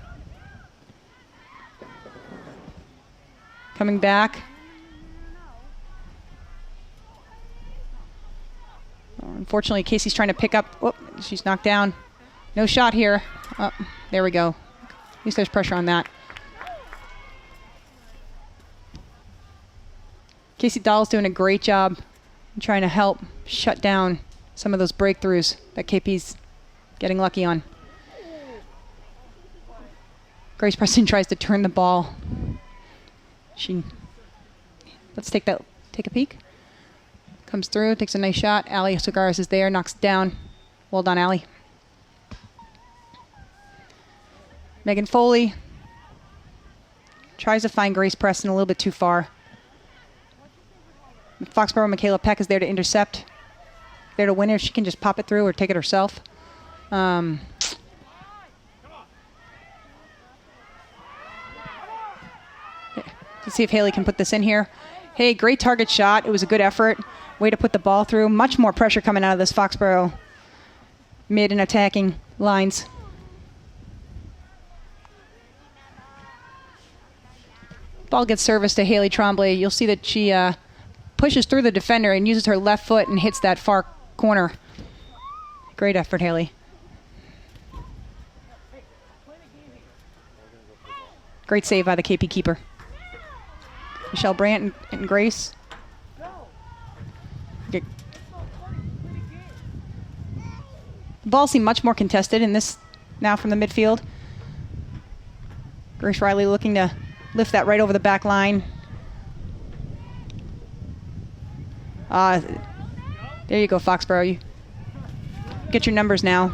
Coming back. Unfortunately, Casey's trying to pick up. Oh, she's knocked down. No shot here. Oh, there we go. At least there's pressure on that. Casey Dahl's doing a great job trying to help shut down some of those breakthroughs that KP's getting lucky on. Grace Preston tries to turn the ball. Let's take a peek. Comes through, takes a nice shot. Ali Cigares is there, knocks it down. Well done, Ali. Megan Foley tries to find Grace Preston a little bit too far. Foxborough, Michaela Peck is there to intercept. There to win it if she can just pop it through or take it herself. Let's see if Haley can put this in here. Hey, great target shot. It was a good effort. Way to put the ball through. Much more pressure coming out of this Foxborough mid and attacking lines. Ball gets serviced to Haley Trombley. You'll see that she pushes through the defender and uses her left foot and hits that far corner. Great effort, Haley. Great save by the KP keeper. Michelle Brandt and Grace. The ball seemed much more contested in this now from the midfield. Grace Riley looking to lift that right over the back line. There you go, Foxborough. You get your numbers now.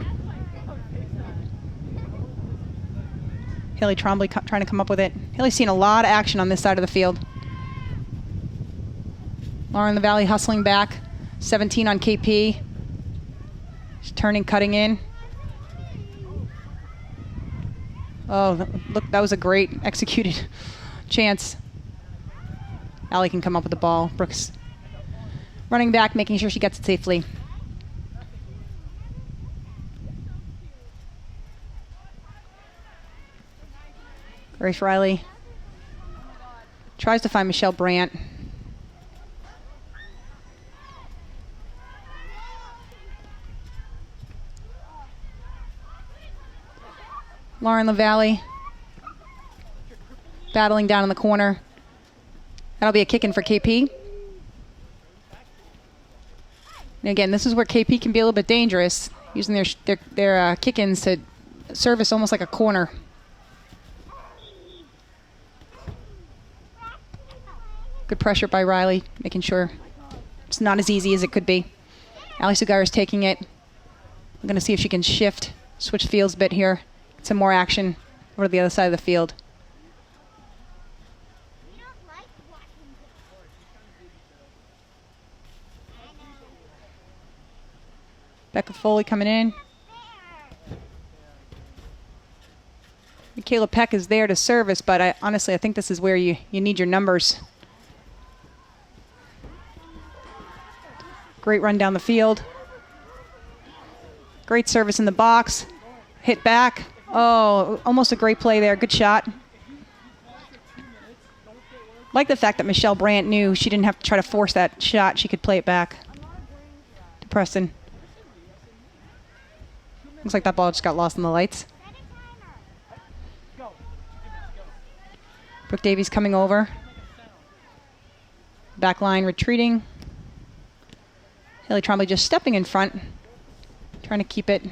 Haley Trombley trying to come up with it. Haley's seen a lot of action on this side of the field. Lauren LaValle hustling back. 17 on KP. She's turning, cutting in. Oh, look, that was a great executed chance. Allie can come up with the ball. Brooks running back, making sure she gets it safely. Grace Riley tries to find Michelle Brandt. Lauren LaValle battling down in the corner. That'll be a kick in for KP. And again, this is where KP can be a little bit dangerous, using their kick-ins to service almost like a corner. Good pressure by Riley, making sure it's not as easy as it could be. Ali Sugar is taking it. I'm going to see if she can switch fields a bit here. Get some more action over to the other side of the field. Becca Foley coming in. Michaela Peck is there to service, but honestly, I think this is where you need your numbers. Great run down the field. Great service in the box. Hit back. Oh, almost a great play there. Good shot. Like the fact that Michelle Brandt knew she didn't have to try to force that shot. She could play it back to Preston. Looks like that ball just got lost in the lights. Brooke Davies coming over. Back line retreating. Haley Trombley just stepping in front, trying to keep it.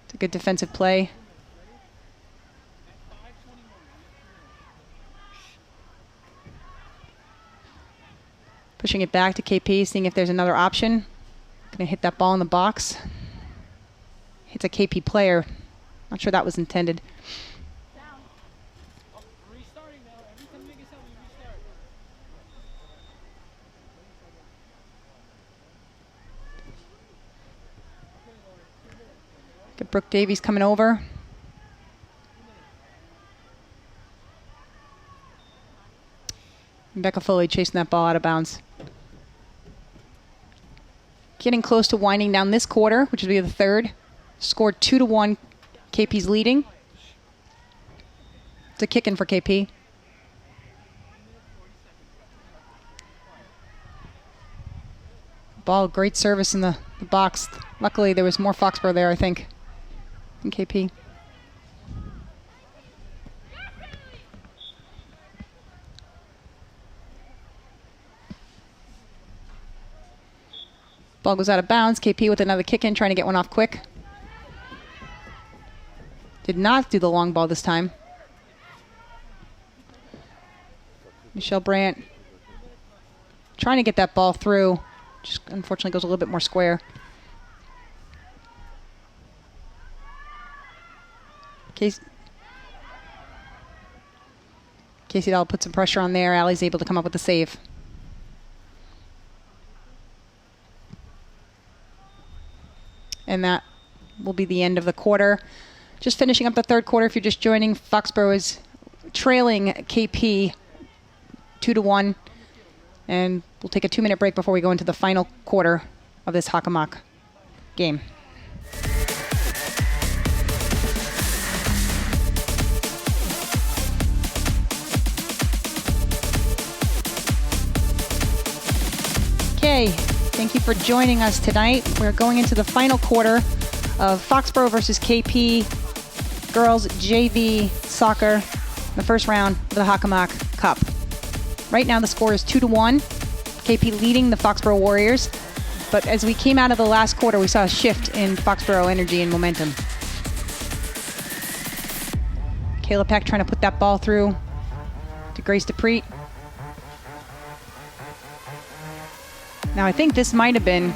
It's a good defensive play. Pushing it back to KP, seeing if there's another option. Gonna hit that ball in the box. Hits a KP player. Not sure that was intended. Get Brooke Davies coming over. Rebecca Foley chasing that ball out of bounds. Getting close to winding down this quarter, which will be the third. Scored 2-1. KP's leading. It's a kick in for KP. Ball, great service in the box. Luckily, there was more Foxborough there, I think, than KP. Ball goes out of bounds. KP with another kick in, trying to get one off quick. Did not do the long ball this time. Michelle Brandt trying to get that ball through. Just unfortunately goes a little bit more square. Casey Dahl put some pressure on there. Allie's able to come up with the save. And that will be the end of the quarter. Just finishing up the third quarter. If you're just joining, Foxborough is trailing KP 2-1. And we'll take a 2-minute break before we go into the final quarter of this Hockomock game. Okay, thank you for joining us tonight. We're going into the final quarter of Foxborough versus KP girls JV soccer, the first round of the Hockomock Cup. Right now the score is 2-1. KP leading the Foxborough Warriors. But as we came out of the last quarter, we saw a shift in Foxborough energy and momentum. Kayla Peck trying to put that ball through to Grace DePreet. Now I think this might have been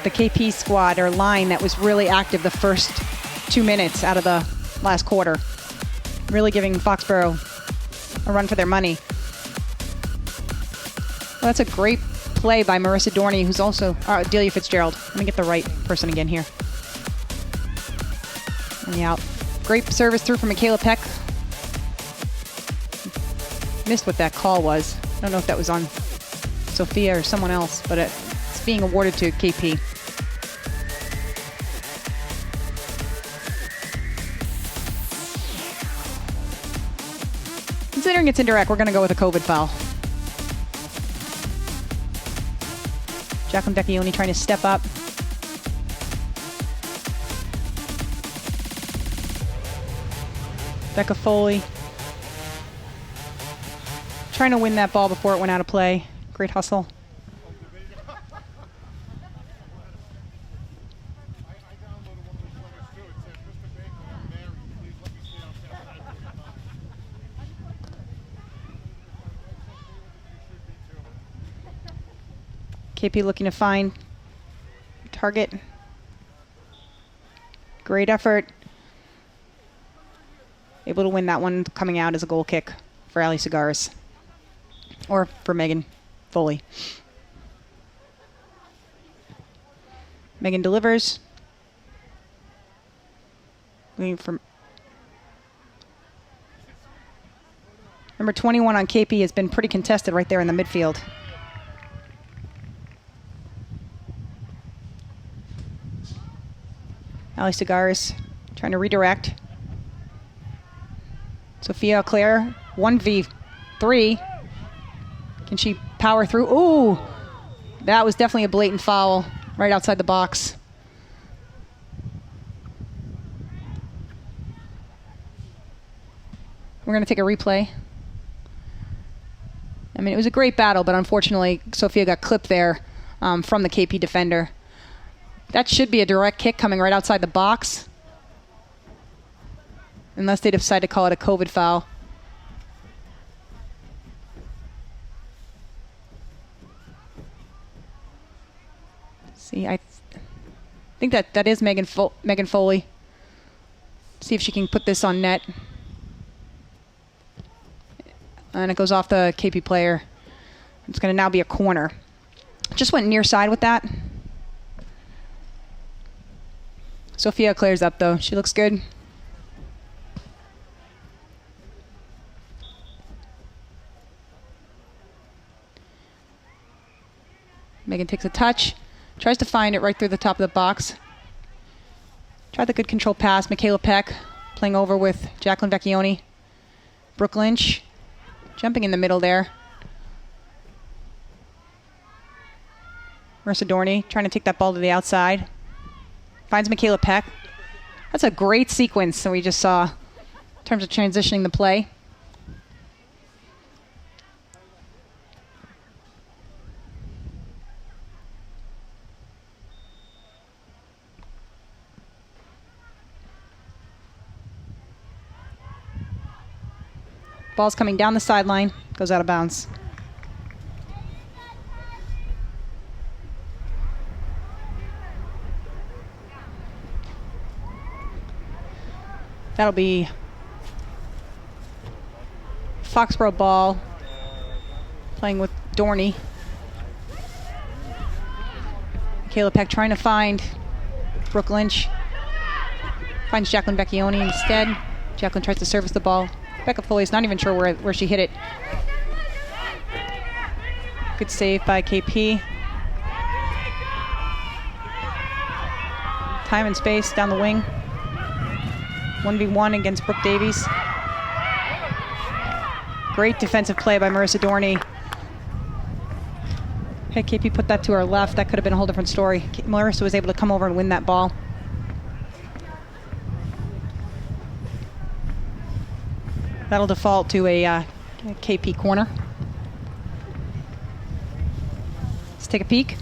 the KP squad or line that was really active the first 2 minutes out of the last quarter. Really giving Foxborough a run for their money. Well, that's a great play by Marissa Dorney, who's also Delia Fitzgerald. Let me get the right person again here. And the out. Great service through from Michaela Peck. Missed what that call was. I don't know if that was on Sophia or someone else, but it's being awarded to KP. Considering it's indirect, we're going to go with a COVID foul. Jacqueline Vecchioni trying to step up. Becca Foley trying to win that ball before it went out of play. Great hustle. KP looking to find target. Great effort. Able to win that one, coming out as a goal kick for Ali Cigaris. Or for Megan Foley. Megan delivers. Looking for number 21 on KP has been pretty contested right there in the midfield. Ali Cigaris trying to redirect. Sophia Claire, 1v3. Can she power through? Ooh, that was definitely a blatant foul right outside the box. We're going to take a replay. I mean, it was a great battle, but unfortunately, Sophia got clipped there from the KP defender. That should be a direct kick coming right outside the box, unless they decide to call it a COVID foul. See, I think that is Megan Foley. See if she can put this on net. And it goes off the KP player. It's going to now be a corner. Just went near side with that. Sophia clears up, though. She looks good. Megan takes a touch. Tries to find it right through the top of the box. Tried the good control pass. Michaela Peck playing over with Jacqueline Vecchione. Brooke Lynch jumping in the middle there. Marissa Dorney trying to take that ball to the outside. Finds Michaela Peck. That's a great sequence that we just saw in terms of transitioning the play. Ball's coming down the sideline, goes out of bounds. That'll be Foxborough ball, playing with Dorney. Michaela Peck trying to find Brooke Lynch. Finds Jacqueline Vecchione instead. Jacqueline tries to service the ball. Becca Foley's not even sure where she hit it. Good save by KP. Time and space down the wing. 1v1 against Brooke Davies. Great defensive play by Marissa Dorney. Hey, KP put that to her left. That could have been a whole different story. Marissa was able to come over and win that ball. That'll default to a KP corner. Let's take a peek.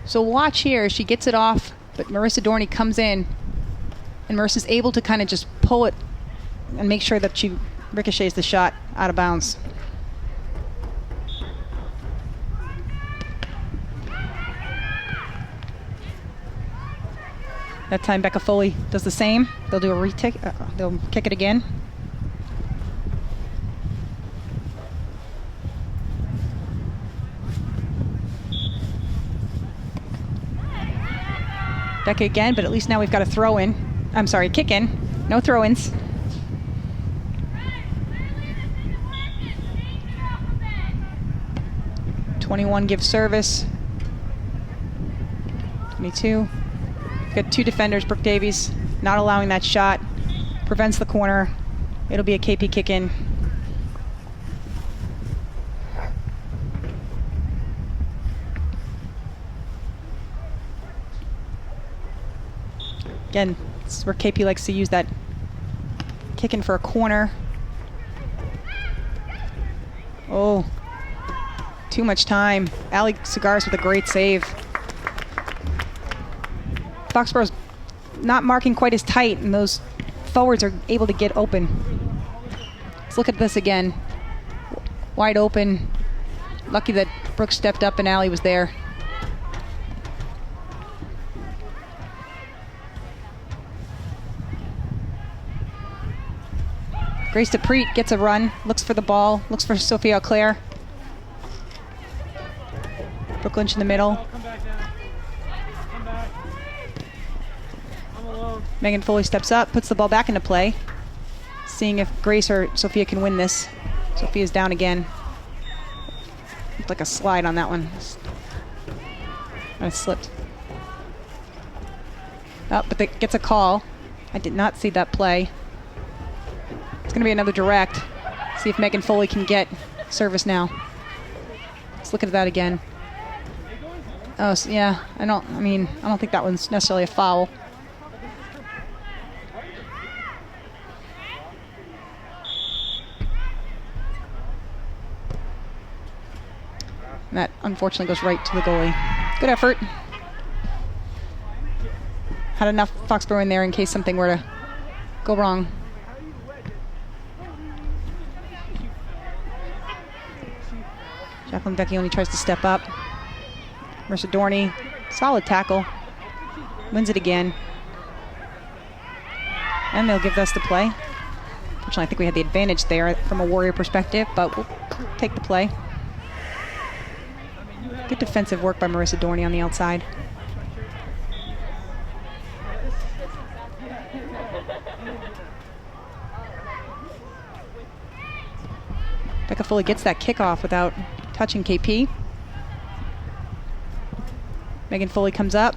So watch here. She gets it off, but Marissa Dorney comes in, and Marissa's able to kind of just pull it and make sure that she ricochets the shot out of bounds. That time Becca Foley does the same. They'll do a retake. They'll kick it again. Becca again, but at least now we've got a throw in. I'm sorry, kick in. No throw-ins. (21) gives service. 22. Got two defenders. Brooke Davies not allowing that shot. Prevents the corner. It'll be a KP kick in. Again, this is where KP likes to use that kick in for a corner. Oh, too much time. Ali Cigars with a great save. Foxborough's not marking quite as tight, and those forwards are able to get open. Let's look at this again. Wide open. Lucky that Brooke stepped up and Ali was there. Grace DePreet gets a run, looks for the ball, looks for Sophia Auclair. Brooke Lynch in the middle. Megan Foley steps up, puts the ball back into play, seeing if Grace or Sophia can win this. Sophia's down again. Looked like a slide on that one. I slipped. Oh, but it gets a call. I did not see that play. It's going to be another direct. See if Megan Foley can get service now. Let's look at that again. Oh, so yeah. I don't think that one's necessarily a foul. unfortunately goes right to the goalie. Good effort. Had enough Foxborough in there in case something were to go wrong. Jacqueline Vecchione tries to step up. Marissa Dorney, solid tackle. Wins it again. And they'll give us the play. Fortunately, I think we had the advantage there from a Warrior perspective, but we'll take the play. Good defensive work by Marissa Dorney on the outside. Becca Foley gets that kickoff without touching KP. Megan Foley comes up.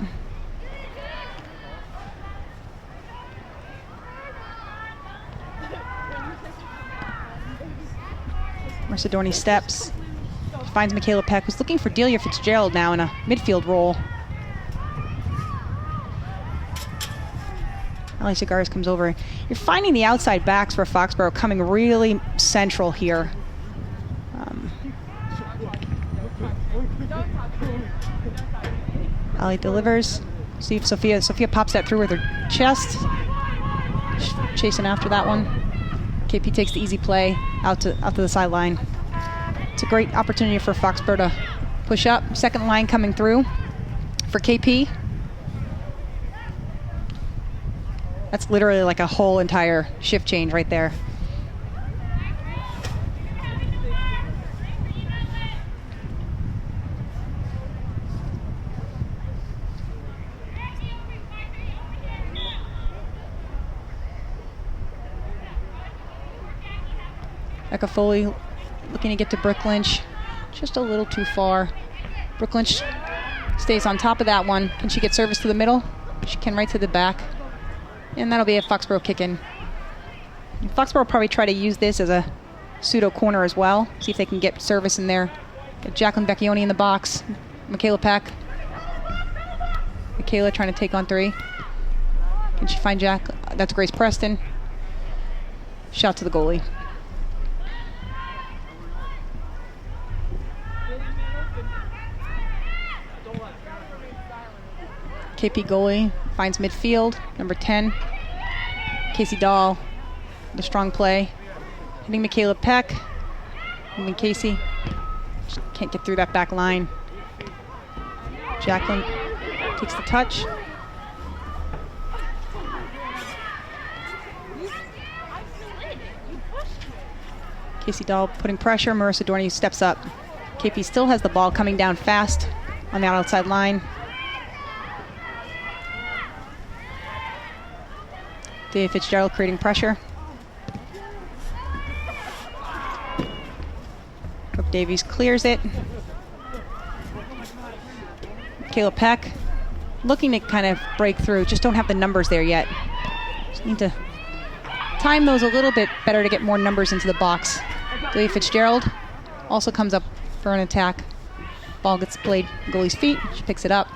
Marissa Dorney steps. Finds Michaela Peck, who's looking for Delia Fitzgerald now in a midfield role. Ali Cigares comes over. You're finding the outside backs for Foxborough coming really central here. Ali delivers. See if Sophia pops that through with her chest. Chasing after that one. KP takes the easy play out to the sideline. It's a great opportunity for Foxborough to push up. Second line coming through for KP. That's literally like a whole entire shift change right there. Becca Foley looking to get to Brooke Lynch. Just a little too far. Brooke Lynch stays on top of that one. Can she get service to the middle? She can right to the back. And that'll be a Foxborough kick-in. Foxborough will probably try to use this as a pseudo corner as well. See if they can get service in there. Get Jacqueline Vecchione in the box. Michaela Peck. Michaela trying to take on three. Can she find Jack? That's Grace Preston. Shot to the goalie. KP goalie finds midfield, number 10. Casey Dahl, the strong play. Hitting Michaela Peck. Moving Casey. Just can't get through that back line. Jacqueline takes the touch. Casey Dahl putting pressure. Marissa Dorney steps up. KP still has the ball coming down fast on the outside line. Delia Fitzgerald creating pressure. Brooke Davies clears it. Michaela Peck looking to kind of break through. Just don't have the numbers there yet. Just need to time those a little bit better to get more numbers into the box. Delia Fitzgerald also comes up for an attack. Ball gets played goalie's feet. She picks it up.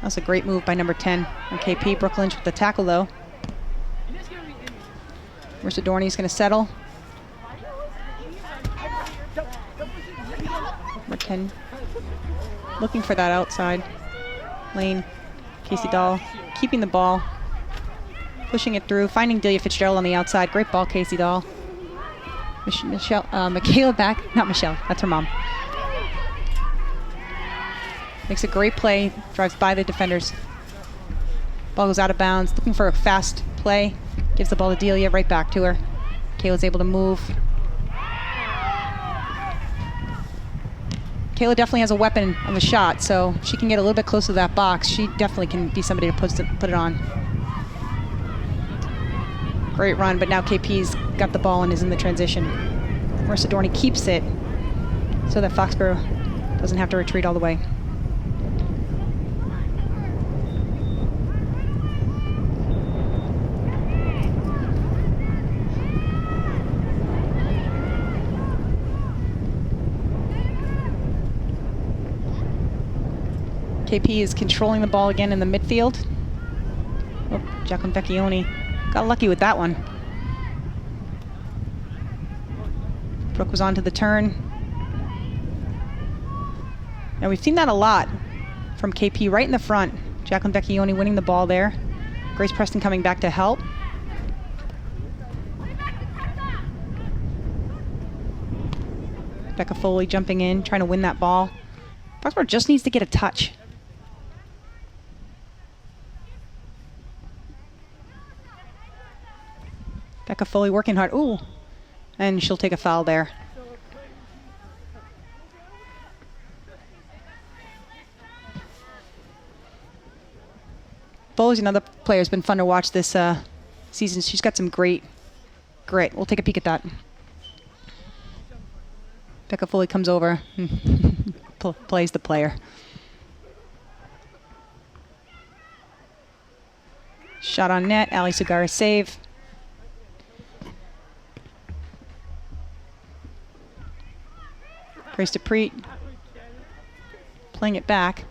That's a great move by number 10 on KP. Brooke Lynch with the tackle, though. Marissa Dorney's going to settle. Number 10 looking for that outside lane. Casey Dahl keeping the ball, pushing it through, finding Delia Fitzgerald on the outside. Great ball, Casey Dahl. Michaela back. Not Michelle. That's her mom. Makes a great play, drives by the defenders. Ball goes out of bounds, looking for a fast play. Gives the ball to Delia, right back to her. Kayla's able to move. Kayla definitely has a weapon of a shot, so she can get a little bit closer to that box. She definitely can be somebody to put it on. Great run, but now KP's got the ball and is in the transition. Marissa Dorney keeps it so that Foxborough doesn't have to retreat all the way. KP is controlling the ball again in the midfield. Oh, Jacqueline Vecchione got lucky with that one. Brooke was onto the turn. Now we've seen that a lot from KP right in the front. Jacqueline Vecchione winning the ball there. Grace Preston coming back to help. Becca Foley jumping in, trying to win that ball. Foxborough just needs to get a touch. Becca Foley working hard. Ooh. And she'll take a foul there. Foley's another player who's been fun to watch this season. She's got some great grit. We'll take a peek at that. Becca Foley comes over, plays the player. Shot on net, Ali Sugara save. Grace DePreet playing it back.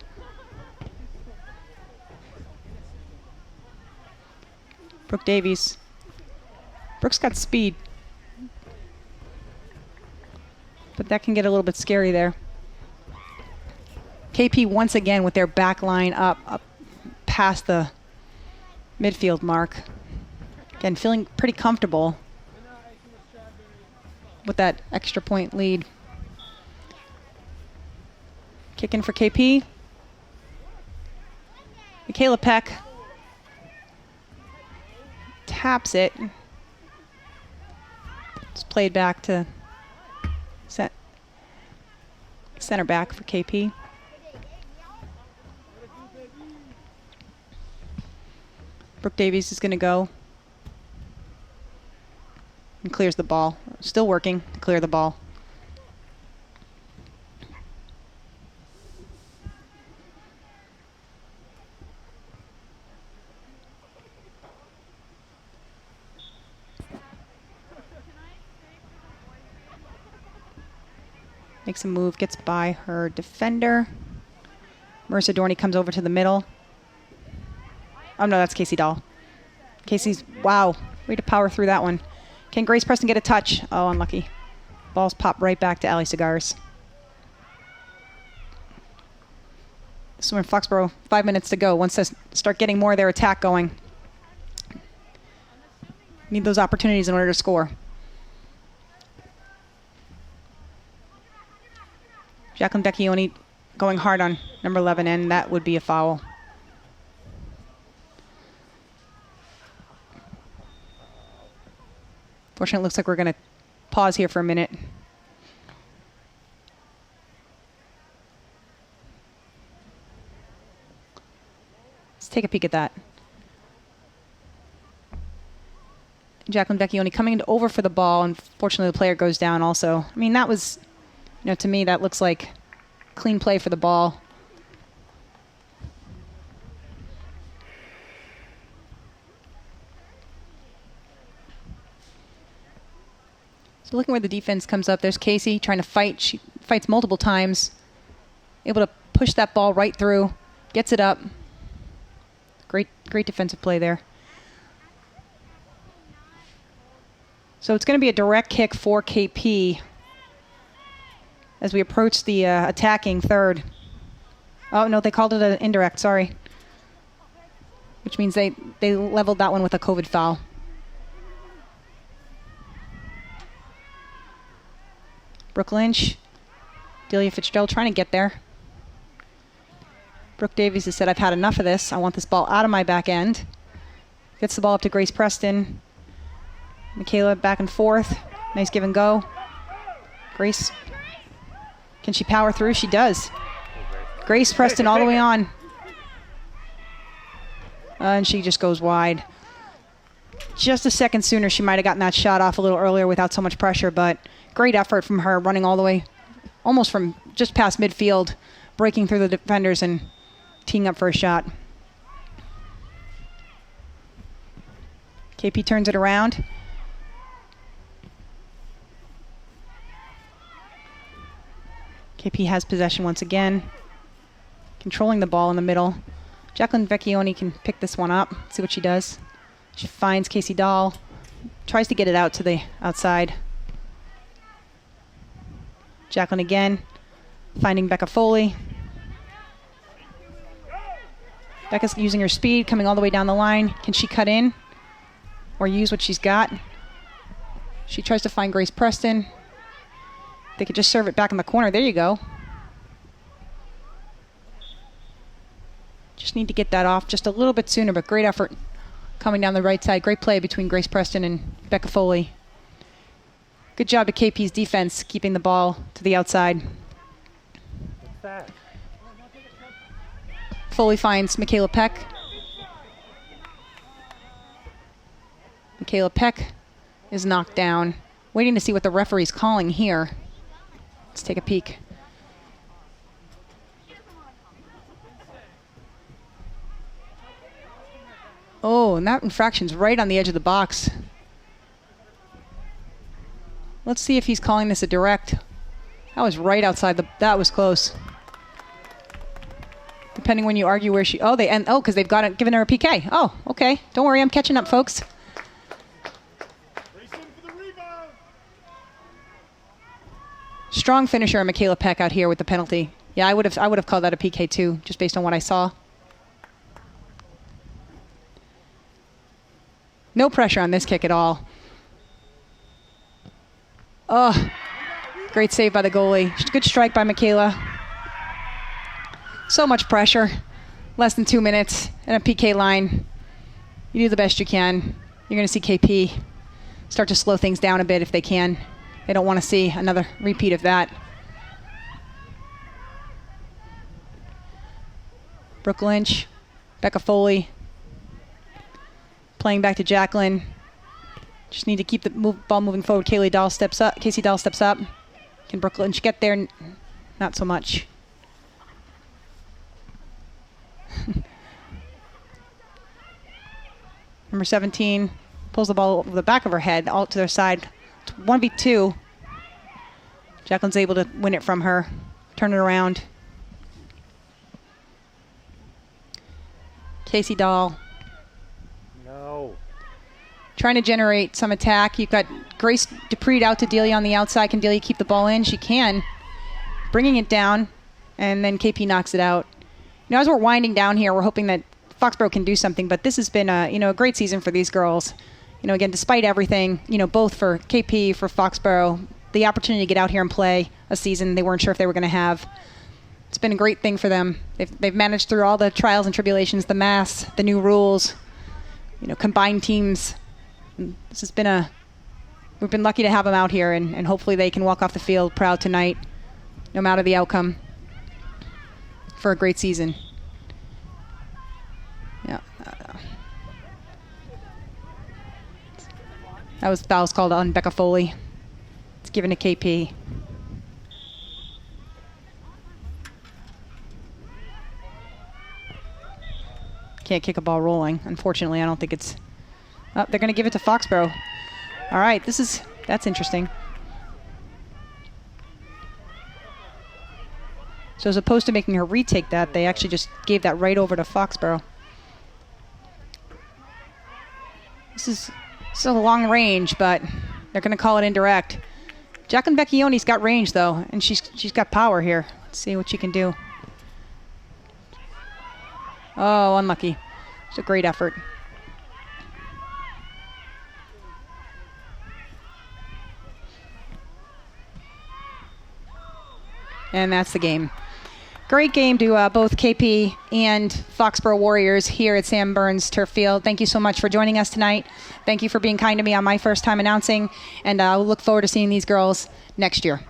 Brooke Davies. Brooke's got speed, but that can get a little bit scary there. KP once again with their back line up past the midfield mark. Again, feeling pretty comfortable with that extra point lead. Kick in for KP. Michaela Peck taps it. It's played back to center back for KP. Brooke Davies is going to go and clears the ball. Still working to clear the ball. Makes a move, gets by her defender. Marissa Dorney comes over to the middle. Oh no, that's Casey Dahl. Casey's, wow, way to power through that one. Can Grace Preston get a touch? Oh, unlucky. Ball's popped right back to Ali Cigars. So in Foxborough, 5 minutes to go. Once they start getting more of their attack going. Need those opportunities in order to score. Jacqueline Vecchione going hard on number 11, and that would be a foul. Fortunately, it looks like we're going to pause here for a minute. Let's take a peek at that. Jacqueline Vecchione coming over for the ball. Unfortunately, the player goes down also. I mean, that was, you know, to me, that looks like clean play for the ball. So looking where the defense comes up, there's Casey trying to fight. She fights multiple times. Able to push that ball right through. Gets it up. Great defensive play there. So it's going to be a direct kick for KP as we approach the attacking third. Oh, no, they called it an indirect, sorry. Which means they leveled that one with a COVID foul. Brooke Lynch, Delia Fitzgerald trying to get there. Brooke Davies has said, I've had enough of this. I want this ball out of my back end. Gets the ball up to Grace Preston. Michaela back and forth. Nice give and go. Grace, can she power through? She does. Grace Preston all the way on. And she just goes wide. Just a second sooner, she might have gotten that shot off a little earlier without so much pressure, but great effort from her, running all the way, almost from just past midfield, breaking through the defenders and teeing up for a shot. KP turns it around. KP has possession once again. controlling the ball in the middle. Jacqueline Vecchione can pick this one up, see what she does. She finds Casey Dahl, tries to get it out to the outside. Jacqueline again, finding Becca Foley. Becca's using her speed, coming all the way down the line. Can she cut in or use what she's got? She tries to find Grace Preston. They could just serve it back in the corner. There you go. Just need to get that off just a little bit sooner, but great effort coming down the right side. Great play between Grace Preston and Becca Foley. Good job to KP's defense, keeping the ball to the outside. Foley finds Michaela Peck. Michaela Peck is knocked down. Waiting to see what the referee's calling here. Let's take a peek. Oh, and that infraction's right on the edge of the box. Let's see if he's calling this a direct. That was right outside that was close. Depending when you argue where she, because they've got it, given her a PK. Oh, okay. Don't worry, I'm catching up, folks. Strong finisher, Michaela Peck out here with the penalty. Yeah, I would have called that a PK too, just based on what I saw. No pressure on this kick at all. Oh, great save by the goalie. Good strike by Michaela. So much pressure. Less than 2 minutes and a PK line. You do the best you can. You're going to see KP start to slow things down a bit if they can. They don't want to see another repeat of that. Brooke Lynch, Becca Foley, playing back to Jacqueline. Just need to keep the ball moving forward. Casey Dahl steps up. Can Brooke Lynch get there? Not so much. Number 17 pulls the ball over the back of her head, all to their side. It's 1v2. Jacqueline's able to win it from her, turn it around. Casey Dahl. No. Trying to generate some attack. You've got Grace Dupree out to Delia on the outside. Can Delia keep the ball in? She can. Bringing it down, and then KP knocks it out. You know, as we're winding down here, we're hoping that Foxborough can do something, but this has been a great season for these girls. You know, again, despite everything, both for KP, for Foxborough, the opportunity to get out here and play a season they weren't sure if they were going to have. It's been a great thing for them. They've managed through all the trials and tribulations, the mass, the new rules, combined teams. This has been we've been lucky to have them out here, and hopefully they can walk off the field proud tonight, no matter the outcome, for a great season. Yeah. That was fouls called on Becca Foley. It's given to KP. Can't kick a ball rolling. Unfortunately, I don't think it's... Oh, they're going to give it to Foxborough. All right, that's interesting. So as opposed to making her retake that, they actually just gave that right over to Foxborough. This is a long range, but they're going to call it indirect. Jacqueline Vecchione's got range, though, and she's got power here. Let's see what she can do. Oh, unlucky. It's a great effort. And that's the game. Great game to both KP and Foxborough Warriors here at Sam Burns Turf Field. Thank you so much for joining us tonight. Thank you for being kind to me on my first time announcing, and I'll look forward to seeing these girls next year.